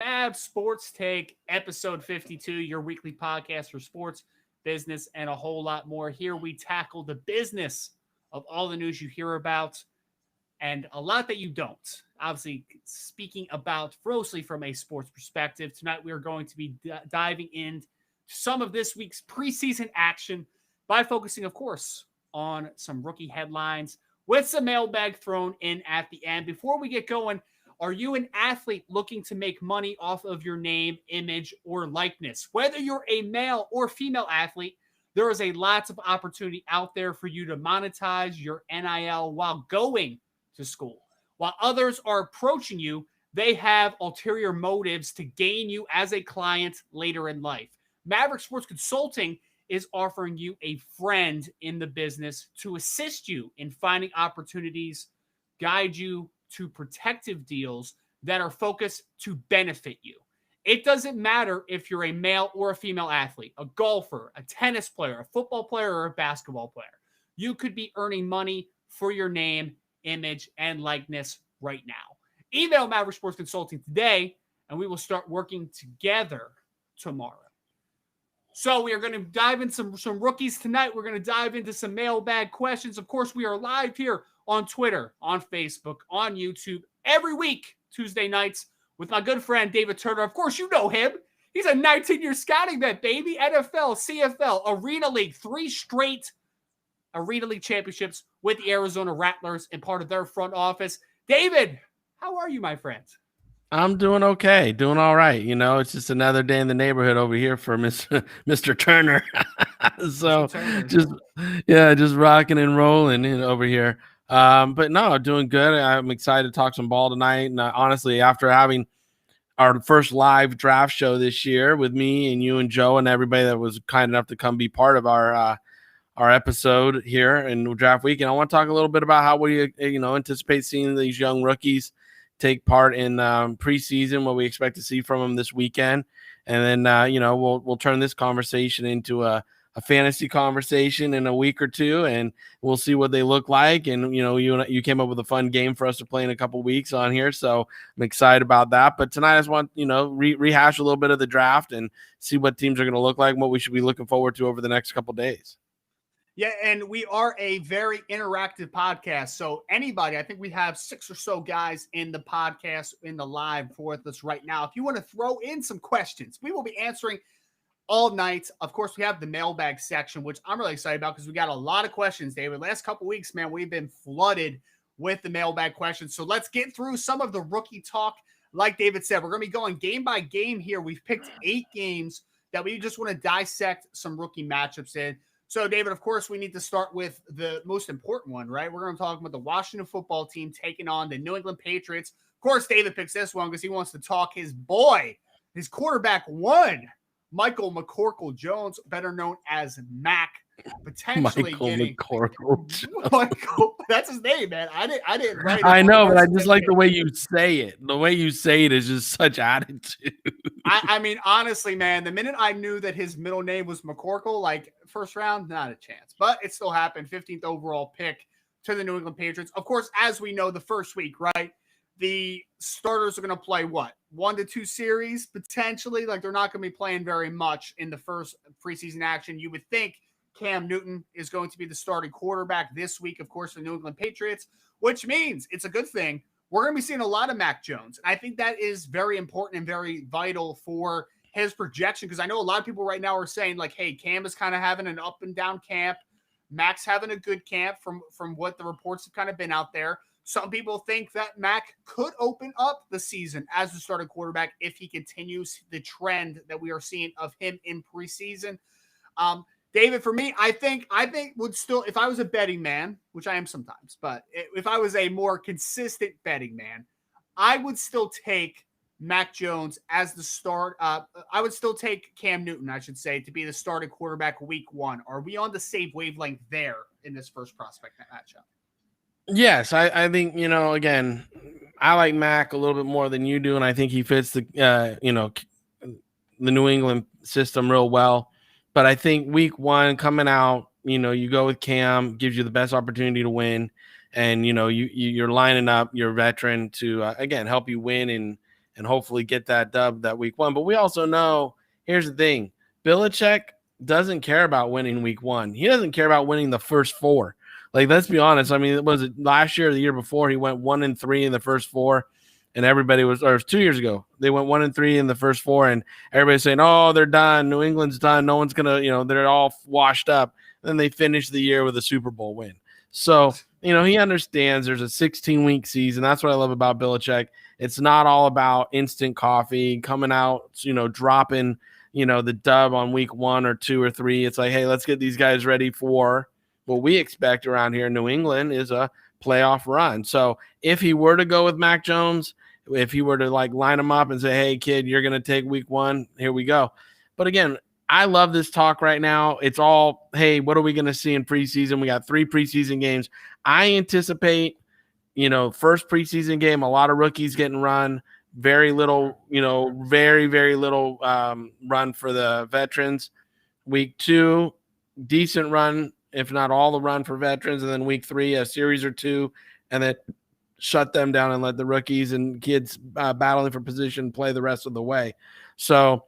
Fab Sports Take, episode 52, your weekly podcast for sports, business, and a whole lot more. Here we tackle the business of all the news you hear about and a lot that you don't. Obviously, speaking about grossly from a sports perspective, tonight we are going to be diving into some of this week's preseason action by focusing, of course, on some rookie headlines with some mailbag thrown in at the end. Before we get going, are you an athlete looking to make money off of your name, image, or likeness? Whether you're a male or female athlete, there is a lots of opportunity out there for you to monetize your NIL while going to school. While others are approaching you, they have ulterior motives to gain you as a client later in life. Maverick Sports Consulting is offering you a friend in the business to assist you in finding opportunities, guide you to protective deals that are focused to benefit you. It doesn't matter if you're a male or a female athlete, a golfer, a tennis player, a football player, or a basketball player. You could be earning money for your name, image, and likeness right now. Email Maverick Sports Consulting today, and we will start working together tomorrow. So we are going to dive into some rookies tonight. We're going to dive into some mailbag questions. Of course, we are live here on Twitter, on Facebook, on YouTube every week, Tuesday nights, with my good friend David Turner. Of course, you know him. He's a 19-year scouting vet, baby. NFL, CFL, Arena League, 3 straight Arena League championships with the Arizona Rattlers and part of their front office. David, how are you, my friend? I'm doing okay, doing all right. It's just another day in the neighborhood over here for Mr. Turner. So just rocking and rolling over here. But no, doing good. I'm excited to talk some ball tonight. And honestly, after having our first live draft show this year with me and you and Joe and everybody that was kind enough to come be part of our episode here in draft week, and I want to talk a little bit about how we anticipate seeing these young rookies take part in preseason, what we expect to see from them this weekend, and then we'll turn this conversation into a fantasy conversation in a week or two, and we'll see what they look like. And you came up with a fun game for us to play in a couple weeks on here, so I'm excited about that. But tonight I just want rehash a little bit of the draft and see what teams are going to look like and what we should be looking forward to over the next couple days. Yeah, and we are a very interactive podcast. So anybody, I think we have 6 or so guys in the podcast, in the live with us right now. If you want to throw in some questions, we will be answering all night. Of course, we have the mailbag section, which I'm really excited about because we got a lot of questions, David. Last couple weeks, man, we've been flooded with the mailbag questions. So let's get through some of the rookie talk. Like David said, we're going to be going game by game here. We've picked 8 games that we just want to dissect some rookie matchups in. So, David, of course, we need to start with the most important one, right? We're going to talk about the Washington football team taking on the New England Patriots. Of course, David picks this one because he wants to talk his boy, his quarterback one, Michael McCorkle-Jones, better known as Mac, potentially Michael, that's his name, man. I didn't write it. I know, but I just like the way you say it. The way you say it is just such attitude. I mean, honestly, man, the minute I knew that his middle name was McCorkle, like first round, not a chance. But it still happened. 15th overall pick to the New England Patriots. Of course, as we know, the first week, right? The starters are going to play what? 1 to 2 series, potentially. Like, they're not going to be playing very much in the first preseason action. You would think Cam Newton is going to be the starting quarterback this week, of course, the New England Patriots, which means it's a good thing. We're going to be seeing a lot of Mac Jones. I think that is very important and very vital for his projection because I know a lot of people right now are saying, like, hey, Cam is kind of having an up and down camp. Mac's having a good camp from what the reports have kind of been out there. Some people think that Mac could open up the season as the starting quarterback if he continues the trend that we are seeing of him in preseason. David, for me, I think would still, if I was a betting man, which I am sometimes, but if I was a more consistent betting man, I would still take Mac Jones as the start. I would still take Cam Newton, I should say, to be the starting quarterback week 1. Are we on the same wavelength there in this first prospect matchup? Yes, I think, again, I like Mac a little bit more than you do, and I think he fits the New England system real well. But I think week 1 coming out, you go with Cam, gives you the best opportunity to win, and you're lining up your veteran to again help you win and hopefully get that dub that week 1. But we also know, here's the thing, Belichick doesn't care about winning week 1. He doesn't care about winning the first 4. Like, let's be honest. I mean, was it last year or the year before he went 1-3 in the first 4, and everybody was, or it was 2 years ago, they went 1-3 in the first 4, and everybody's saying, oh, they're done. New England's done. No one's going to, they're all washed up. And then they finished the year with a Super Bowl win. So, he understands there's a 16-week season. That's what I love about Belichick. It's not all about instant coffee coming out, dropping, the dub on week 1 or 2 or 3. It's like, hey, let's get these guys ready for what we expect around here in New England is a playoff run. So if he were to go with Mac Jones, if he were to line him up and say, hey, kid, you're going to take week 1, here we go. But again, I love this talk right now. It's all, hey, what are we going to see in preseason? We got 3 preseason games. I anticipate, first preseason game, a lot of rookies getting run, very little, very, very little run for the veterans. Week 2, decent run, if not all the run for veterans. And then week 3, a series or 2, and then shut them down and let the rookies and kids battling for position play the rest of the way. So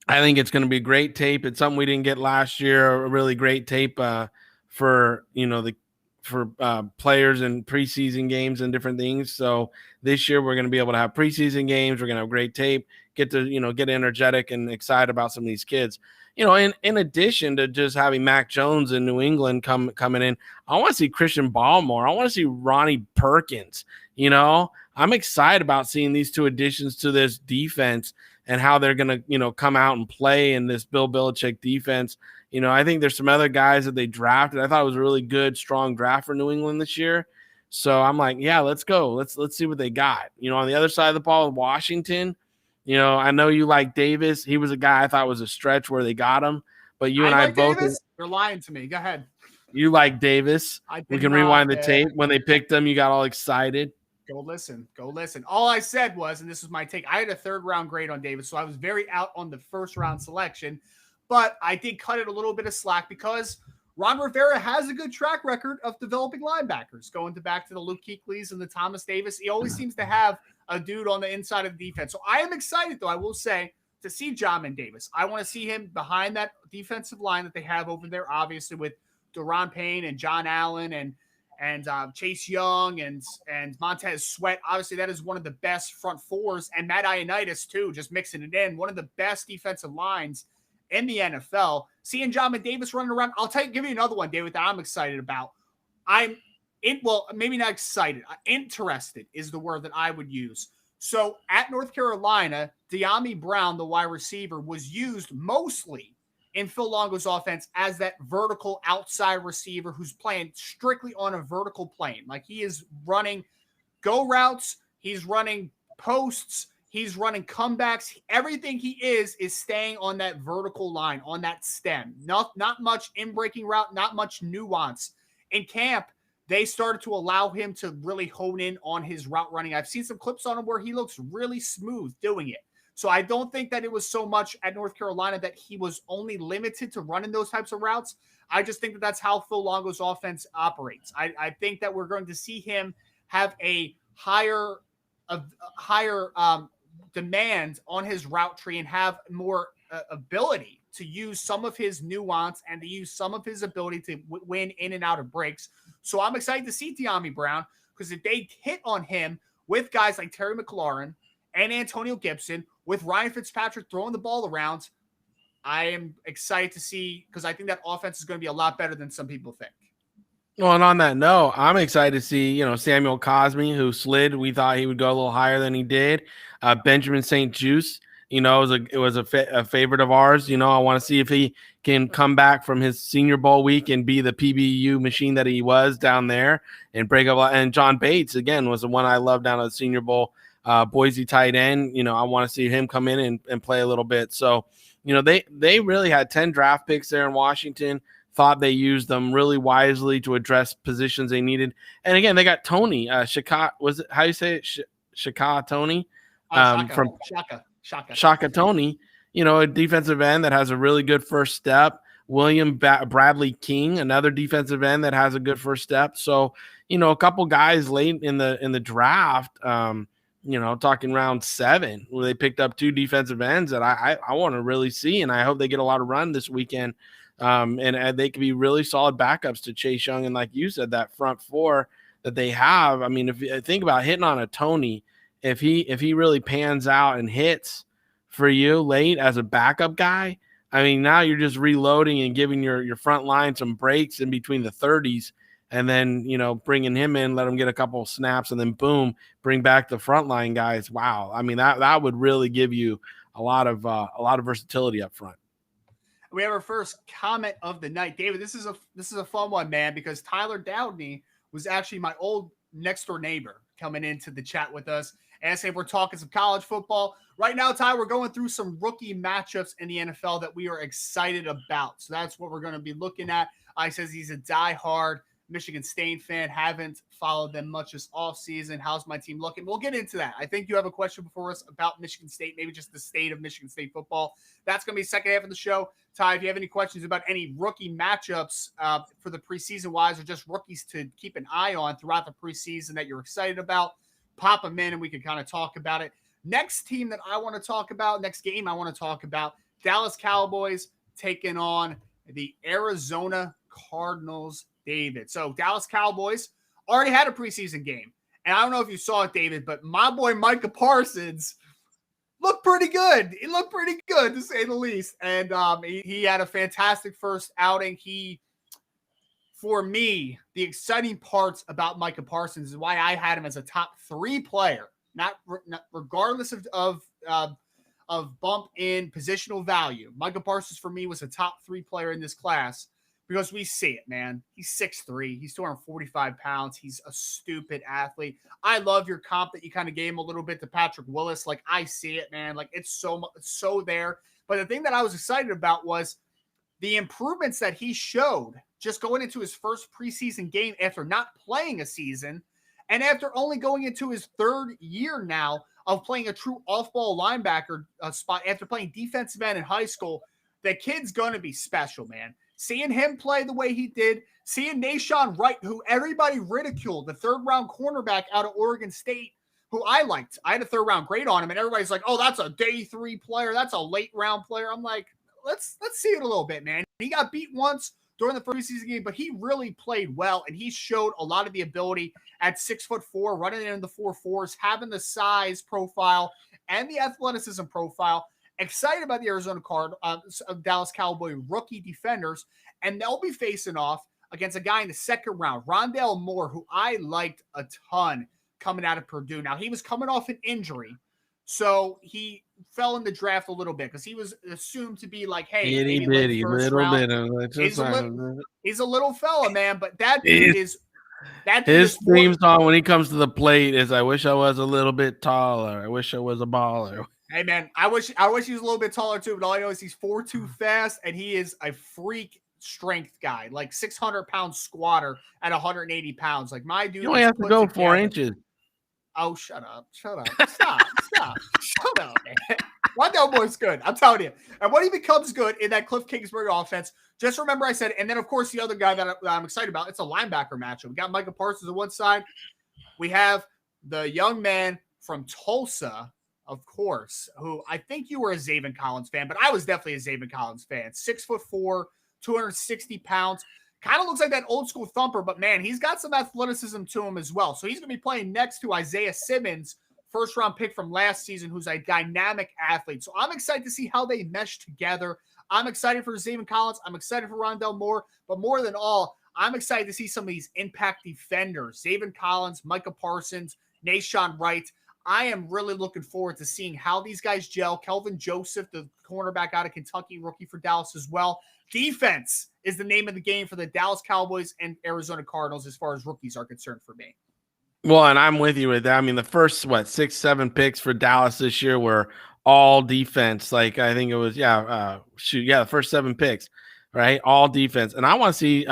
I think it's going to be great tape. It's something we didn't get last year, a really great tape for players and preseason games and different things. So this year we're going to be able to have preseason games. We're going to have great tape, get to, get energetic and excited about some of these kids. In addition to just having Mac Jones in New England coming in, I want to see Christian Baltimore. I want to see Ronnie Perkins. I'm excited about seeing these 2 additions to this defense and how they're going to, come out and play in this Bill Belichick defense. I think there's some other guys that they drafted. I thought it was a really good, strong draft for New England this year. So I'm like, yeah, let's go. Let's see what they got. On the other side of the ball with Washington, I know you like Davis. He was a guy I thought was a stretch where they got him. But you and I both. You're lying to me. Go ahead. You like Davis. We can rewind the tape. When they picked him, you got all excited. Go listen. All I said was, and this was my take, I had a 3rd round grade on Davis, so I was very out on the 1st round selection. But I did cut it a little bit of slack because Ron Rivera has a good track record of developing linebackers, going back to the Luke Kuechly's and the Thomas Davis. He always seems to have a dude on the inside of the defense. So I am excited, though, I will say, to see Jamin Davis. I want to see him behind that defensive line that they have over there, obviously, with Daron Payne and John Allen and Chase Young and Montez Sweat. Obviously, that is one of the best front 4s. And Matt Ioannidis, too, just mixing it in. One of the best defensive lines in the NFL. Seeing Jamin Davis running around. Give you another one, David, that I'm excited about. Maybe not excited. Interested is the word that I would use. So at North Carolina, De'Ami Brown, the wide receiver, was used mostly in Phil Longo's offense as that vertical outside receiver who's playing strictly on a vertical plane. Like, he is running go routes, he's running posts, he's running comebacks. Everything he is staying on that vertical line, on that stem. Not much in-breaking route, not much nuance. In camp, they started to allow him to really hone in on his route running. I've seen some clips on him where he looks really smooth doing it. So I don't think that it was so much at North Carolina that he was only limited to running those types of routes. I just think that that's how Phil Longo's offense operates. I think that we're going to see him have a higher demand on his route tree and have more ability to use some of his nuance and to use some of his ability to win in and out of breaks. So I'm excited to see De'Ami Brown, because if they hit on him with guys like Terry McLaurin and Antonio Gibson, with Ryan Fitzpatrick throwing the ball around, I am excited to see, because I think that offense is going to be a lot better than some people think. Well, and on that note, I'm excited to see, Samuel Cosmi, who slid. We thought he would go a little higher than he did. Benjamin St. Juste, it was a favorite of ours. I want to see if he can come back from his Senior Bowl week and be the PBU machine that he was down there and break up. And John Bates, again, was the one I loved down at the Senior Bowl. Boise tight end, I want to see him come in and play a little bit. So, they really had 10 draft picks there in Washington. Thought they used them really wisely to address positions they needed. And again, they got Tony Shaka. Was it, how you say it? Shaka Tony from Shaka Tony. A defensive end that has a really good first step. William Bradley King, another defensive end that has a good first step. So, a couple guys late in the draft. talking round 7, where they picked up 2 defensive ends that I want to really see, and I hope they get a lot of run this weekend. And they could be really solid backups to Chase Young. And like you said, that front 4 that they have, I mean, if you think about hitting on a Tony, if he really pans out and hits for you late as a backup guy, I mean, now you're just reloading and giving your front line some breaks in between the 30s, and then, bringing him in, let him get a couple of snaps, and then boom, bring back the frontline guys. Wow. I mean, that would really give you a lot of versatility up front. We have our first comment of the night. David, this is a fun one, man, because Tyler Downey was actually my old next door neighbor coming into the chat with us, asking if we're talking some college football. Right now, Ty, we're going through some rookie matchups in the NFL that we are excited about. So that's what we're going to be looking at. He says he's a diehard Michigan State fan. Haven't followed them much this offseason. How's my team looking? We'll get into that. I think you have a question before us about Michigan State, maybe just the state of Michigan State football. That's going to be the second half of the show. Ty, if you have any questions about any rookie matchups for the preseason wise, or just rookies to keep an eye on throughout the preseason that you're excited about, pop them in and we can kind of talk about it. Next team that I want to talk about, next game I want to talk about, Dallas Cowboys taking on the Arizona Cardinals, David. So Dallas Cowboys already had a preseason game. And I don't know if you saw it, David, but my boy Micah Parsons looked pretty good. He looked pretty good, to say the least. And he had a fantastic first outing. For me, the exciting parts about Micah Parsons is why I had him as a top 3 player, not regardless of bump in positional value. Micah Parsons for me was a top 3 player in this class because we see it, man. He's 6'3". He's 245 pounds. He's a stupid athlete. I love your comp that you kind of gave him a little bit to Patrick Willis. Like, I see it, man. Like, it's so there. But the thing that I was excited about was the improvements that he showed just going into his first preseason game after not playing a season, and after only going into his 3rd year now of playing a true off-ball linebacker spot after playing defensive end in high school. The kid's going to be special, man. Seeing him play the way he did, seeing Rashaan Wright, who everybody ridiculed, the 3rd-round cornerback out of Oregon State, who I liked. I had a 3rd-round grade on him, and everybody's like, oh, that's a day 3 player. That's a late-round player. I'm like, let's see it a little bit, man. He got beat once during the preseason game, but he really played well, and he showed a lot of the ability at 6'4", running in the 4.4s, having the size profile and the athleticism profile. Excited about the Arizona Dallas Cowboy rookie defenders, and they'll be facing off against a guy in the 2nd round, Rondelle Moore, who I liked a ton coming out of Purdue. Now, he was coming off an injury, so he fell in the draft a little bit because he was assumed to be like, hey, he's a little fella, man, but that dude is his theme song when he comes to the plate is, I wish I was a little bit taller. I wish I was a baller. Hey, man, I wish he was a little bit taller too, but all I know is he's 4'2" fast, and he is a freak strength guy, like 600-pound squatter at 180 pounds. Like, my dude, you only have to go 4 inches. Oh, shut up. Stop. Shut up, man. Rondelle Moore's good. I'm telling you. And when he becomes good in that Cliff Kingsbury offense, just remember I said, and then, of course, the other guy that I'm excited about, it's a linebacker matchup. We got Micah Parsons on one side. We have the young man from Tulsa, of course, who I think you were a Zaven Collins fan, but I was definitely a Zaven Collins fan. 6'4", 260 pounds. Kind of looks like that old school thumper, but man, he's got some athleticism to him as well. So he's going to be playing next to Isaiah Simmons, 1st-round pick from last season, who's a dynamic athlete. So I'm excited to see how they mesh together. I'm excited for Zaven Collins. I'm excited for Rondelle Moore. But more than all, I'm excited to see some of these impact defenders. Zaven Collins, Micah Parsons, Rashaan Wright. I am really looking forward to seeing how these guys gel. Kelvin Joseph, the cornerback out of Kentucky, rookie for Dallas as well. Defense is the name of the game for the Dallas Cowboys and Arizona Cardinals as far as rookies are concerned for me. Well, and I'm with you with that. I mean, the first, 6, 7 picks for Dallas this year were all defense. Like, I think it was, the first 7 picks, right? All defense. And I want to see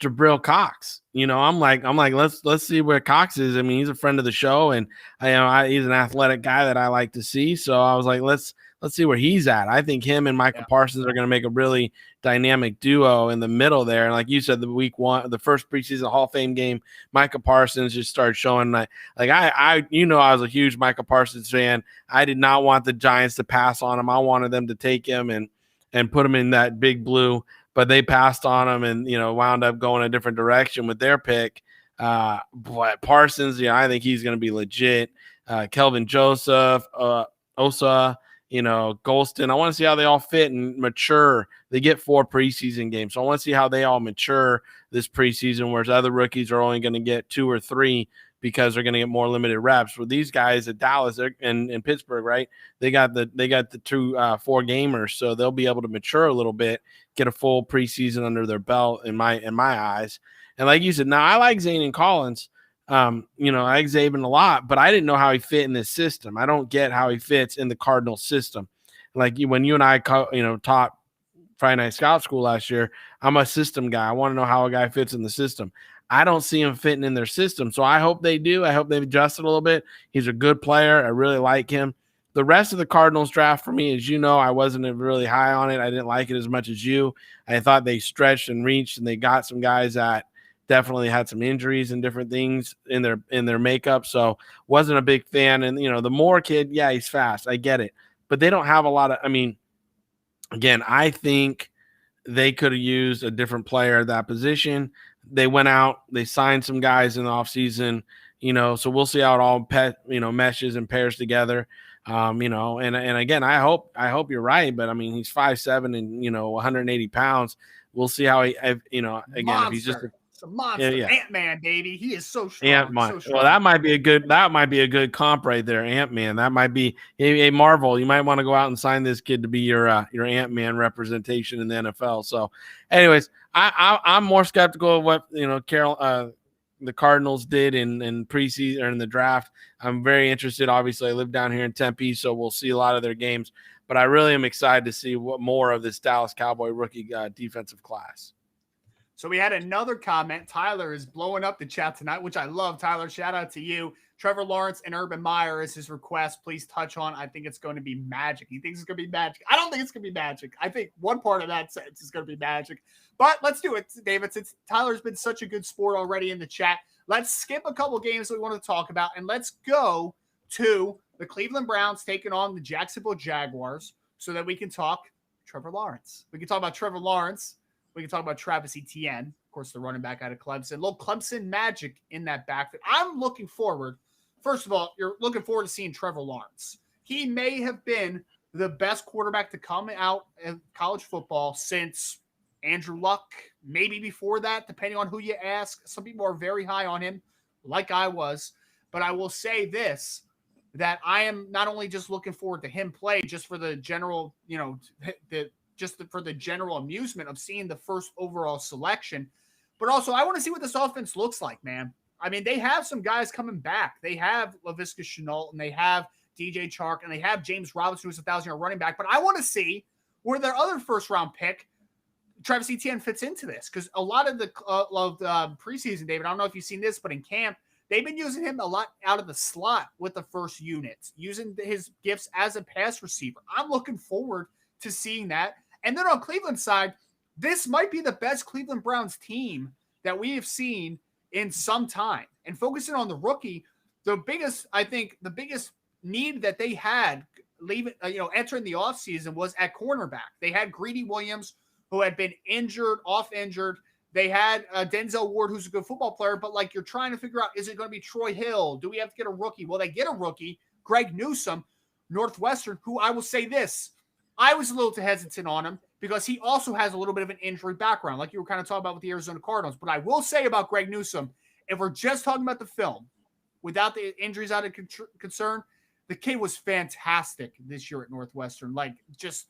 Jabril Cox. I'm like, let's see where Cox is. I mean, he's a friend of the show, and he's an athletic guy that I like to see. So I was like, let's see where he's at. I think him and Micah Parsons are going to make a really dynamic duo in the middle there. And like you said, the first preseason Hall of Fame game, Micah Parsons just started showing I was a huge Micah Parsons fan. I did not want the Giants to pass on him. I wanted them to take him and put him in that big blue. But they passed on him and, wound up going a different direction with their pick. But Parsons, I think he's going to be legit. Kelvin Joseph, Osa, Golston. I want to see how they all fit and mature. They get 4 preseason games. So I want to see how they all mature this preseason, whereas other rookies are only going to get 2 or 3 because they're going to get more limited reps. With these guys at Dallas and Pittsburgh, right? They got the 2 4 gamers, so they'll be able to mature a little bit, get a full preseason under their belt in my eyes. And like you said, now I like Zane and Collins. I like Zaven a lot, but I didn't know how he fit in this system. I don't get how he fits in the Cardinals system. Like when you and I, taught Friday Night Scout School last year, I'm a system guy. I want to know how a guy fits in the system. I don't see him fitting in their system. So I hope they do. I hope they've adjusted a little bit. He's a good player. I really like him. The rest of the Cardinals draft for me, as you know, I wasn't really high on it. I didn't like it as much as you. I thought they stretched and reached, and they got some guys that definitely had some injuries and different things in their makeup. So wasn't a big fan. And, the Moore kid, yeah, he's fast. I get it. But they don't have a lot of – again, I think they could have used a different player at that position. They went out, they signed some guys in the offseason, so we'll see how it all meshes and pairs together. And again, I hope you're right, but he's 5'7" and 180 pounds. We'll see how he, again, monster. If he's just a monster, Ant-Man, baby. He is so strong. Ant-Man. So strong. Well, that might be a good comp right there, Ant-Man. That might be a Marvel. You might want to go out and sign this kid to be your Ant-Man representation in the NFL. So, anyways, I'm more skeptical of what the Cardinals did in preseason or in the draft. I'm very interested. Obviously, I live down here in Tempe, so we'll see a lot of their games. But I really am excited to see what more of this Dallas Cowboy rookie defensive class. So we had another comment. Tyler is blowing up the chat tonight, which I love. Tyler, shout out to you. Trevor Lawrence and Urban Meyer is his request. Please touch on. I think it's going to be magic. He thinks it's going to be magic. I don't think it's going to be magic. I think one part of that sentence is going to be magic. But let's do it, David. Since Tyler's been such a good sport already in the chat, let's skip a couple games that we want to talk about, and let's go to the Cleveland Browns taking on the Jacksonville Jaguars so that we can talk Trevor Lawrence. We can talk about Trevor Lawrence. We can talk about Travis Etienne, of course, the running back out of Clemson. Little Clemson magic in that backfield. I'm looking forward. First of all, you're looking forward to seeing Trevor Lawrence. He may have been the best quarterback to come out in college football since Andrew Luck, maybe before that, depending on who you ask. Some people are very high on him, like I was. But I will say this, that I am not only just looking forward to him play just for the general, for the general amusement of seeing the first overall selection, but also I want to see what this offense looks like, man. They have some guys coming back. They have Laviska Shenault, and they have DJ Chark, and they have James Robinson, who's a 1,000-yard running back. But I want to see where their other first-round pick, Travis Etienne, fits into this, because a lot of the preseason, David, I don't know if you've seen this, but in camp, they've been using him a lot out of the slot with the first units, using his gifts as a pass receiver. I'm looking forward to seeing that. And then on Cleveland's side, this might be the best Cleveland Browns team that we have seen in some time. And focusing on the rookie, the biggest need that they had entering the offseason was at cornerback. They had Greedy Williams, who had been off injured. They had Denzel Ward, who's a good football player, but you're trying to figure out, is it going to be Troy Hill? Do we have to get a rookie? Well, they get a rookie, Greg Newsome, Northwestern, who I will say this, I was a little too hesitant on him because he also has a little bit of an injury background, like you were kind of talking about with the Arizona Cardinals. But I will say about Greg Newsome, if we're just talking about the film, without the injuries out of concern, the kid was fantastic this year at Northwestern. Just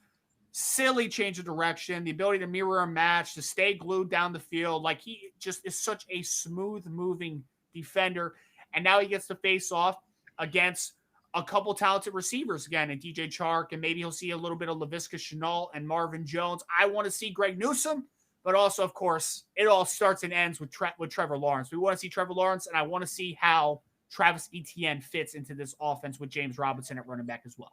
silly change of direction, the ability to mirror a match, to stay glued down the field. He just is such a smooth-moving defender. And now he gets to face off against a couple talented receivers again, and DJ Chark, and maybe he'll see a little bit of Laviska Shenault and Marvin Jones. I want to see Greg Newsome But also, of course, it all starts and ends with Trevor Lawrence. We want to see Trevor Lawrence, and I want to see how Travis Etienne fits into this offense with James Robinson at running back as well.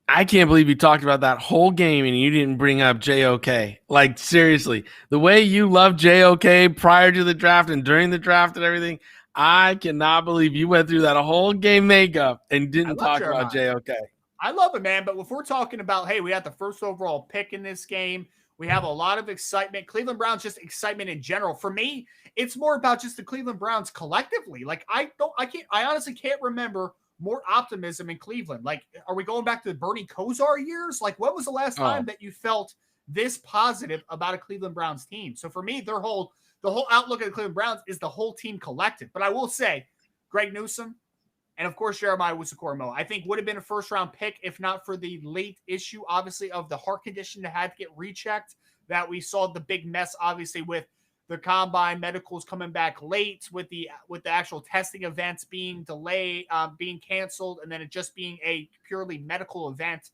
I can't believe you talked about that whole game and you didn't bring up JOK. Like, seriously, the way you love JOK prior to the draft and during the draft and everything, I cannot believe you went through that whole game makeup and didn't talk about JOK. I love it, man. But if we're talking about, hey, we had the first overall pick in this game, we have a lot of excitement. Cleveland Browns, just excitement in general. For me, it's more about just the Cleveland Browns collectively. Like, I honestly can't remember more optimism in Cleveland. Like, are we going back to the Bernie Kosar years? Like, when was the last time that you felt this positive about a Cleveland Browns team? So for me, the whole outlook of the Cleveland Browns is the whole team collective. But I will say, Greg Newsome and, of course, Jeremiah Owusu-Koramoah, I think would have been a first-round pick if not for the late issue, obviously, of the heart condition that had to get rechecked, that we saw the big mess, obviously, with the combine medicals coming back late, with the actual testing events being delayed, being canceled, and then it just being a purely medical event.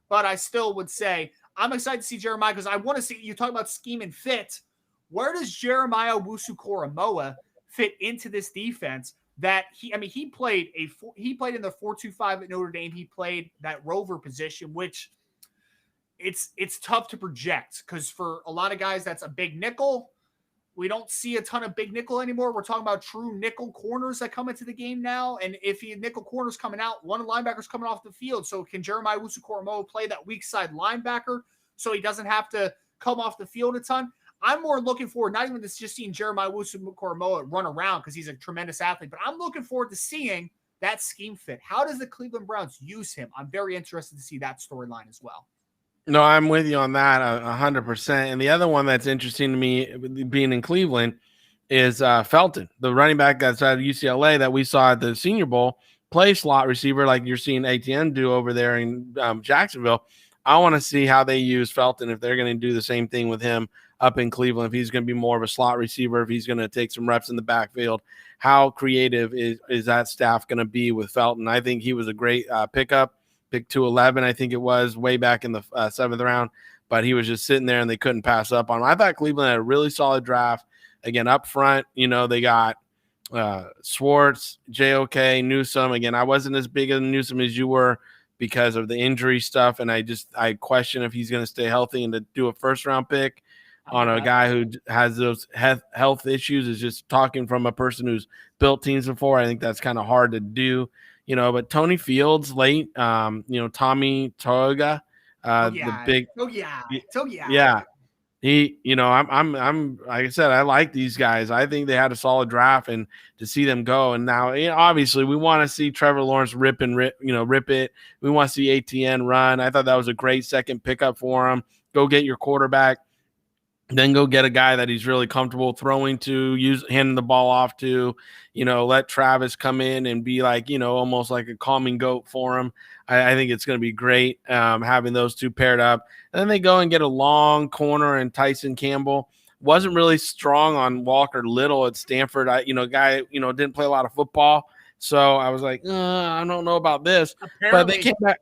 But I still would say I'm excited to see Jeremiah because I want to see you talk about scheme and fit. Where does Jeremiah Owusu-Koramoah fit into this defense? That he played in the 4-2-5 at Notre Dame. He played that rover position, which it's tough to project because for a lot of guys that's a big nickel. We don't see a ton of big nickel anymore. We're talking about true nickel corners that come into the game now. And if he nickel corners coming out, one linebacker's coming off the field. So can Jeremiah Owusu-Koramoah play that weak side linebacker so he doesn't have to come off the field a ton? I'm more looking forward, not even just seeing Jeremiah Owusu-Koramoah run around because he's a tremendous athlete, but I'm looking forward to seeing that scheme fit. How does the Cleveland Browns use him? I'm very interested to see that storyline as well. No, I'm with you on that 100%. And the other one that's interesting to me being in Cleveland is Felton, the running back that's at UCLA that we saw at the Senior Bowl, play slot receiver like you're seeing ATN do over there in Jacksonville. I want to see how they use Felton, if they're going to do the same thing with him up in Cleveland, if he's going to be more of a slot receiver, if he's going to take some reps in the backfield. How creative is that staff going to be with Felton? I think he was a great pickup. Pick 211, I think it was, way back in the 7th round, but he was just sitting there and they couldn't pass up on him. I thought Cleveland had a really solid draft. Again, up front, they got Schwartz, JOK, Newsome. Again, I wasn't as big of Newsome as you were because of the injury stuff, and I question if he's going to stay healthy, and to do a first-round pick on a guy who has those health issues is just talking from a person who's built teams before. I think that's kind of hard to do. But Tony Fields late, Tommy Toga, the big, yeah. He, I'm like I said, I like these guys. I think they had a solid draft, and to see them go, and now, obviously, we want to see Trevor Lawrence rip it. We want to see ATN run. I thought that was a great second pickup for him. Go get your quarterback. Then go get a guy that he's really comfortable throwing to, handing the ball off to, let Travis come in and be like, almost like a calming goat for him. I think it's going to be great having those two paired up. And then they go and get a long corner, and Tyson Campbell wasn't really strong on Walker Little at Stanford. Guy, didn't play a lot of football. So I was like, I don't know about this. But they came back.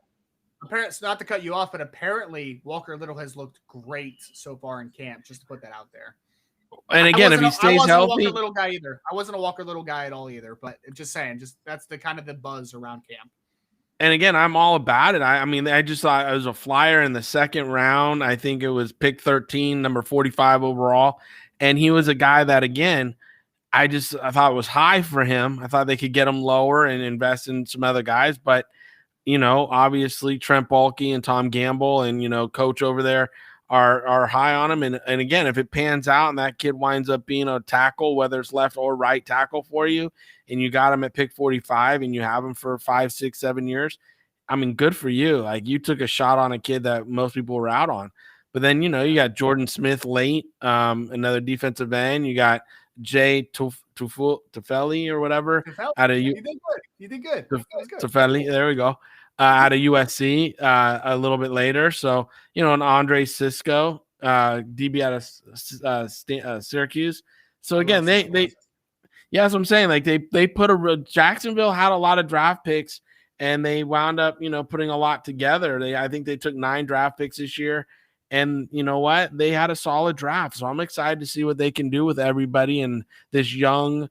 Apparently, not to cut you off, but apparently Walker Little has looked great so far in camp, just to put that out there. And again, if he stays healthy, I wasn't a Walker Little guy either. I wasn't a Walker Little guy at all either, but just saying, that's the kind of the buzz around camp. And again, I'm all about it. I just thought it was a flyer in the 2nd round. I think it was pick 13, number 45 overall. And he was a guy that, again, I thought it was high for him. I thought they could get him lower and invest in some other guys, but obviously Trent Baalke and Tom Gamble and, coach over there are high on him. And again, if it pans out and that kid winds up being a tackle, whether it's left or right tackle for you, and you got him at pick 45 and you have him for 5, 6, 7 years, good for you. Like, you took a shot on a kid that most people were out on. But then, you got Jordan Smith late, another defensive end. You got Jay Tufeli or whatever. Out of you did good. Tufeli, there we go. Out of USC a little bit later. So, an Andre Cisco, DB out of Syracuse. So again, they that's what I'm saying. Like, they put Jacksonville had a lot of draft picks, and they wound up, putting a lot together. I think they took 9 draft picks this year, And you know what? They had a solid draft. So I'm excited to see what they can do with everybody and this young,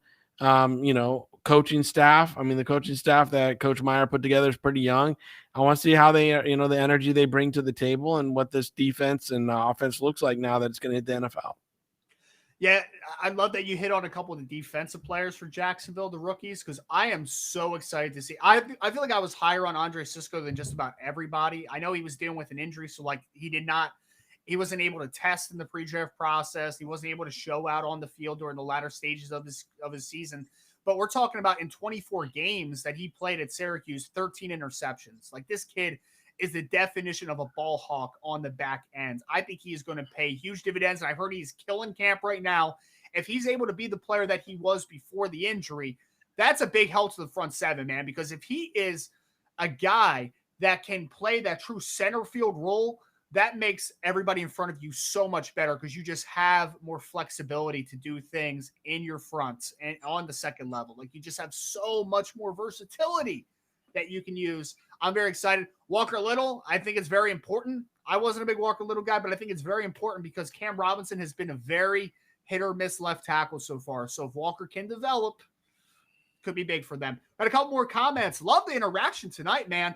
coaching staff. I mean, the coaching staff that Coach Meyer put together is pretty young. I want to see how they, the energy they bring to the table and what this defense and offense looks like now that it's going to hit the NFL. Yeah, I love that you hit on a couple of the defensive players for Jacksonville, the rookies, because I am so excited to see. I feel like I was higher on Andre Cisco than just about everybody. I know he was dealing with an injury, so he wasn't able to test in the pre-draft process. He wasn't able to show out on the field during the latter stages of his season. But we're talking about in 24 games that he played at Syracuse, 13 interceptions. Like, this kid is the definition of a ball hawk on the back end. I think he is going to pay huge dividends. And I've heard he's killing camp right now. If he's able to be the player that he was before the injury, that's a big help to the front seven, man. Because if he is a guy that can play that true center field role, that makes everybody in front of you so much better because you just have more flexibility to do things in your front and on the second level. Like, you just have so much more versatility that you can use. I'm very excited. Walker Little, I think it's very important. I wasn't a big Walker Little guy, but I think it's very important because Cam Robinson has been a very hit or miss left tackle so far. So if Walker can develop, could be big for them. Got a couple more comments. Love the interaction tonight, man.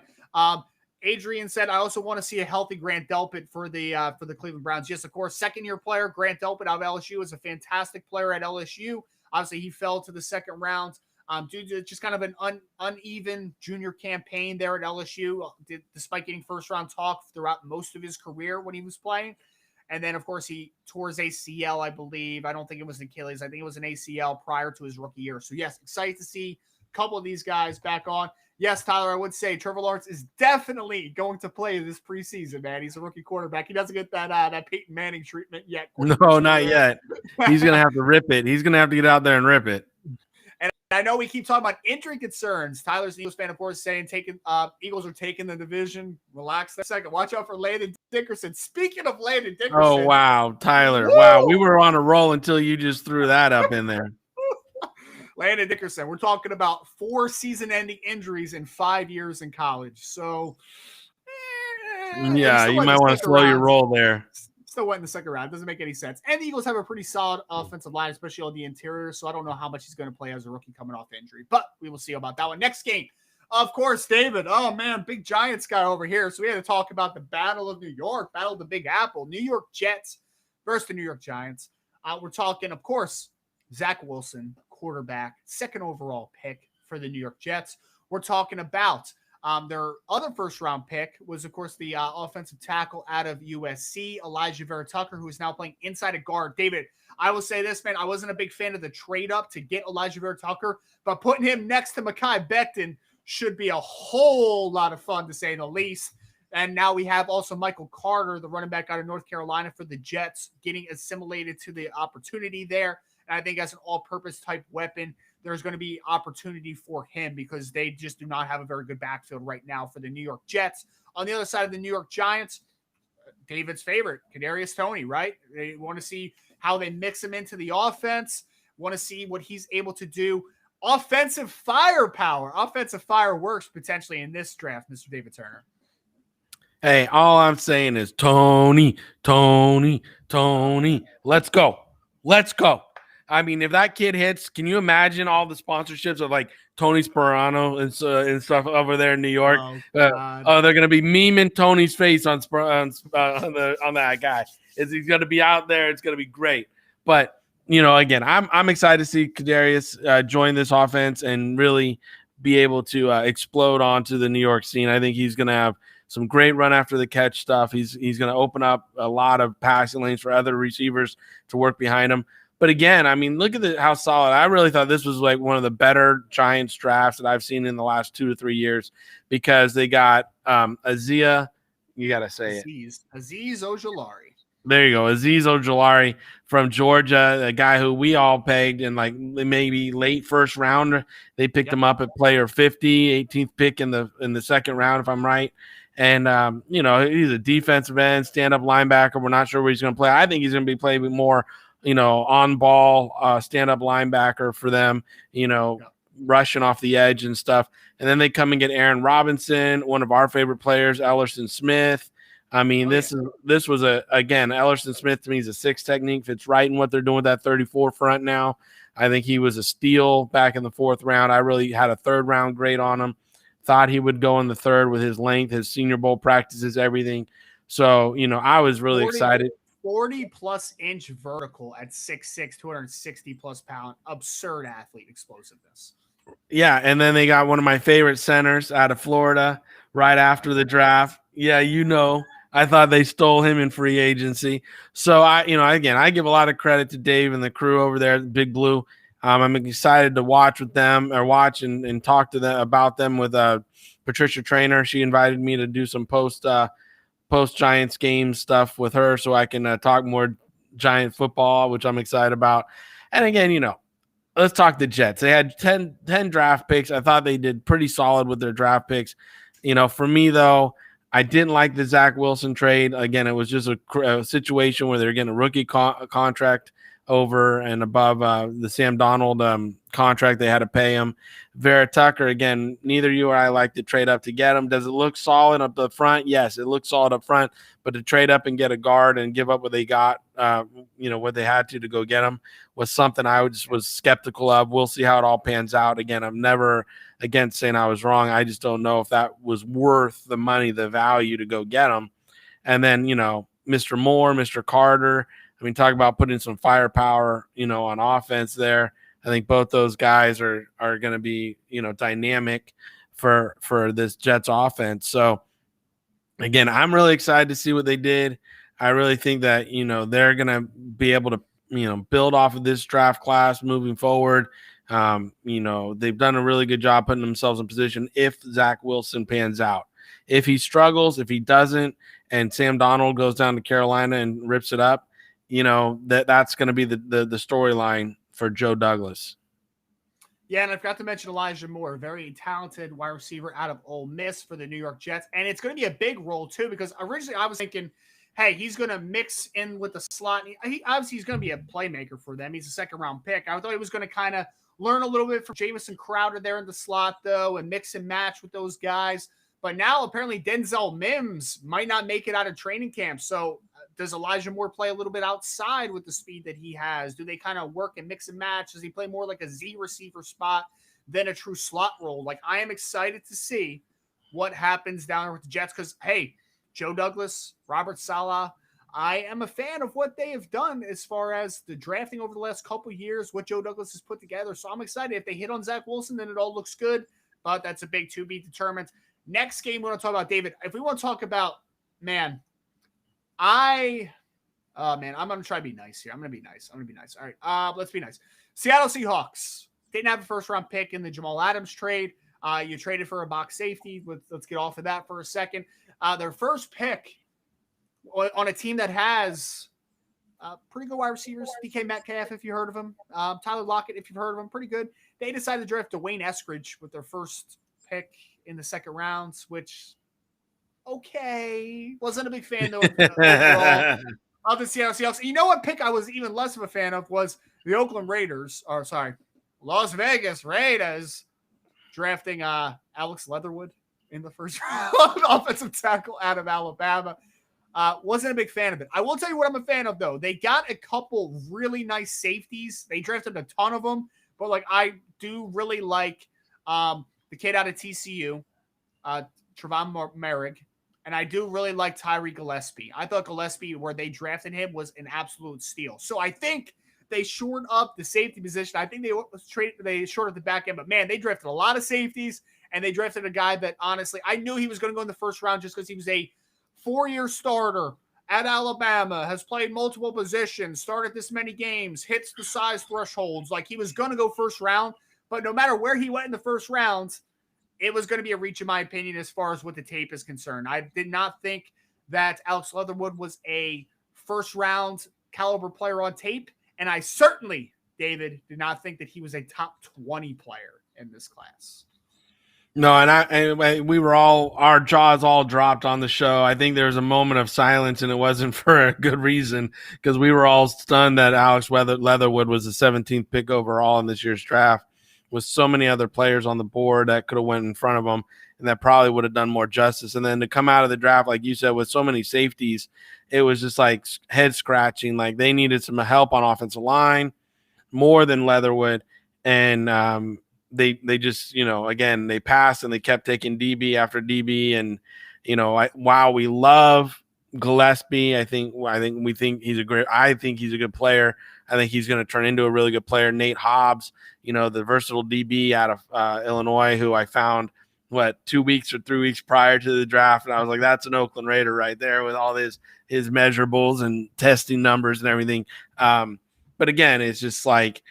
Adrian said, I also want to see a healthy Grant Delpit for the Cleveland Browns. Yes, of course, second-year player. Grant Delpit out of LSU is a fantastic player at LSU. Obviously, he fell to the second round due to just kind of an uneven junior campaign there at LSU, despite getting first-round talk throughout most of his career when he was playing. And then, of course, he tore his ACL, I believe. I don't think it was an Achilles. I think it was an ACL prior to his rookie year. So, yes, excited to see a couple of these guys back on. Yes, Tyler, I would say Trevor Lawrence is definitely going to play this preseason, man. He's a rookie quarterback. He doesn't get that Peyton Manning treatment yet. No, not yet. He's going to have to rip it. He's going to have to get out there and rip it. And I know we keep talking about injury concerns. Tyler's an Eagles fan, of course, saying Eagles are taking the division. Relax a second. Watch out for Landon Dickerson. Speaking of Landon Dickerson. Oh, wow, Tyler. Woo! Wow, we were on a roll until you just threw that up in there. Landon Dickerson. We're talking about 4 season-ending injuries in 5 years in college. So, yeah, you might want to slow your roll there. Still went in the second round. Doesn't make any sense. And the Eagles have a pretty solid offensive line, especially on the interior. So I don't know how much he's going to play as a rookie coming off injury. But we will see about that one. Next game, of course, David. Oh, man, big Giants guy over here. So we had to talk about the Battle of New York, Battle of the Big Apple, New York Jets versus the New York Giants. We're talking, of course, Zach Wilson, quarterback, second overall pick for the New York Jets. We're talking about their other first-round pick was, of course, the offensive tackle out of USC, Elijah Vera Tucker, who is now playing inside a guard. David, I will say this, man. I wasn't a big fan of the trade-up to get Elijah Vera Tucker, but putting him next to Mekhi Becton should be a whole lot of fun, to say the least. And now we have also Michael Carter, the running back out of North Carolina for the Jets, getting assimilated to the opportunity there. And I think as an all-purpose type weapon, there's going to be opportunity for him because they just do not have a very good backfield right now for the New York Jets. On the other side of the New York Giants, David's favorite, Kadarius Toney, right? They want to see how they mix him into the offense, want to see what he's able to do. Offensive firepower, offensive fireworks potentially in this draft, Mr. David Turner. Hey, all I'm saying is Toney. Let's go. I mean, if that kid hits, can you imagine all the sponsorships of like Tony Sperano and stuff over there in New York? They're going to be memeing Tony's face on that guy. He's going to be out there. It's going to be great. But again, I'm excited to see Kadarius join this offense and really be able to explode onto the New York scene. I think he's going to have some great run after the catch stuff. He's going to open up a lot of passing lanes for other receivers to work behind him. But again, I mean, look at how solid. I really thought this was like one of the better Giants drafts that I've seen in the last 2 to 3 years because they got Azia. You got to say Azeez Ojulari. There you go. Azeez Ojulari from Georgia, a guy who we all pegged in like maybe late first round. They picked him up at player 50, 18th pick in the second round, if I'm right. And, he's a defensive end, stand-up linebacker. We're not sure where he's going to play. I think he's going to be playing more on ball, stand up linebacker for them, rushing off the edge and stuff. And then they come and get Aaron Robinson, one of our favorite players, Ellison Smith. I mean, this was again, Ellison Smith to me is a 6 technique. Fits right in what they're doing with that 34 front now. I think he was a steal back in the 4th round. I really had a 3rd round grade on him. Thought he would go in the 3rd with his length, his Senior Bowl practices, everything. So, I was really excited. 40-plus inch vertical at 6'6", 260-plus pound. Absurd athlete explosiveness. Yeah, and then they got one of my favorite centers out of Florida right after the draft. Yeah, I thought they stole him in free agency. So I give a lot of credit to Dave and the crew over there at Big Blue. I'm excited to watch and talk to them about them with Patricia Trainer. She invited me to do some post Giants game stuff with her so I can talk more Giant football, which I'm excited about. And again, let's talk the Jets. They had 10 draft picks. I thought they did pretty solid with their draft picks. For me, though, I didn't like the Zach Wilson trade. Again, it was just a situation where they're getting a rookie contract over and above the Sam Darnold contract they had to pay him. Vera Tucker, again, neither you or I like to trade up to get him. Does it look solid up the front? Yes, it looks solid up front. But to trade up and get a guard and give up what they got, what they had to go get him was something I was skeptical of. We'll see how it all pans out. Again, I'm never against saying I was wrong. I just don't know if that was worth the money, the value to go get him. And then, Mr. Moore, Mr. Carter, talk about putting some firepower, on offense there. I think both those guys are going to be, dynamic for this Jets offense. So, again, I'm really excited to see what they did. I really think that, they're going to be able to, build off of this draft class moving forward. They've done a really good job putting themselves in position if Zach Wilson pans out. If he struggles, if he doesn't, and Sam Darnold goes down to Carolina and rips it up, that's going to be the storyline for Joe Douglas. Yeah, and I forgot to mention Elijah Moore, very talented wide receiver out of Ole Miss for the New York Jets. And it's going to be a big role, too, because originally I was thinking, hey, he's going to mix in with the slot. Obviously, he's going to be a playmaker for them. He's a second-round pick. I thought he was going to kind of learn a little bit from Jamison Crowder there in the slot, though, and mix and match with those guys. But now, apparently, Denzel Mims might not make it out of training camp. So does Elijah Moore play a little bit outside with the speed that he has? Do they kind of work and mix and match? Does he play more like a Z receiver spot than a true slot role? Like, I am excited to see what happens down there with the Jets because, hey, Joe Douglas, Robert Saleh, I am a fan of what they have done as far as the drafting over the last couple of years, what Joe Douglas has put together. So I'm excited. If they hit on Zach Wilson, then it all looks good. But that's a big to be determined. Next game, we want to talk about, David. If we want to talk about, I'm going to try to be nice here. I'm going to be nice. All right, let's be nice. Seattle Seahawks didn't have a first-round pick in the Jamal Adams trade. You traded for a box safety. Let's get off of that for a second. Their first pick on a team that has pretty good wide receivers, DK Metcalf, if you heard of him, Tyler Lockett, if you've heard of him, pretty good. They decided to draft Dwayne Eskridge with their first pick in the second rounds, which, okay, wasn't a big fan, though, overall of the Seattle Seahawks. You know what pick I was even less of a fan of was the Las Vegas Raiders drafting Alex Leatherwood in the first round, offensive tackle out of Alabama. Wasn't a big fan of it. I will tell you what I'm a fan of, though. They got a couple really nice safeties. They drafted a ton of them, but I do really like the kid out of TCU, Trevon Merrick, and I do really like Tyree Gillespie. I thought Gillespie, where they drafted him, was an absolute steal. So I think they shored up the safety position. I think they shored up the back end, but man, they drafted a lot of safeties, and they drafted a guy that honestly, I knew he was going to go in the first round just because he was a 4-year starter at Alabama, has played multiple positions, started this many games, hits the size thresholds. He was going to go first round, but no matter where he went in the first round, it was going to be a reach, in my opinion, as far as what the tape is concerned. I did not think that Alex Leatherwood was a first-round caliber player on tape, and I certainly, David, did not think that he was a top 20 player in this class. No, and we were our jaws all dropped on the show. I think there was a moment of silence, and it wasn't for a good reason because we were all stunned that Alex Leatherwood was the 17th pick overall in this year's draft, with so many other players on the board that could have went in front of him. and that probably would have done more justice. And then to come out of the draft, like you said, with so many safeties, it was just like head scratching. Like they needed some help on offensive line more than Leatherwood. And they just, again, they passed and they kept taking DB after DB. And, while we love Gillespie, I think he's a good player. I think he's going to turn into a really good player. Nate Hobbs, the versatile DB out of Illinois, who I found 2 weeks or 3 weeks prior to the draft. And I was like, that's an Oakland Raider right there with all his measurables and testing numbers and everything. But again, it's just like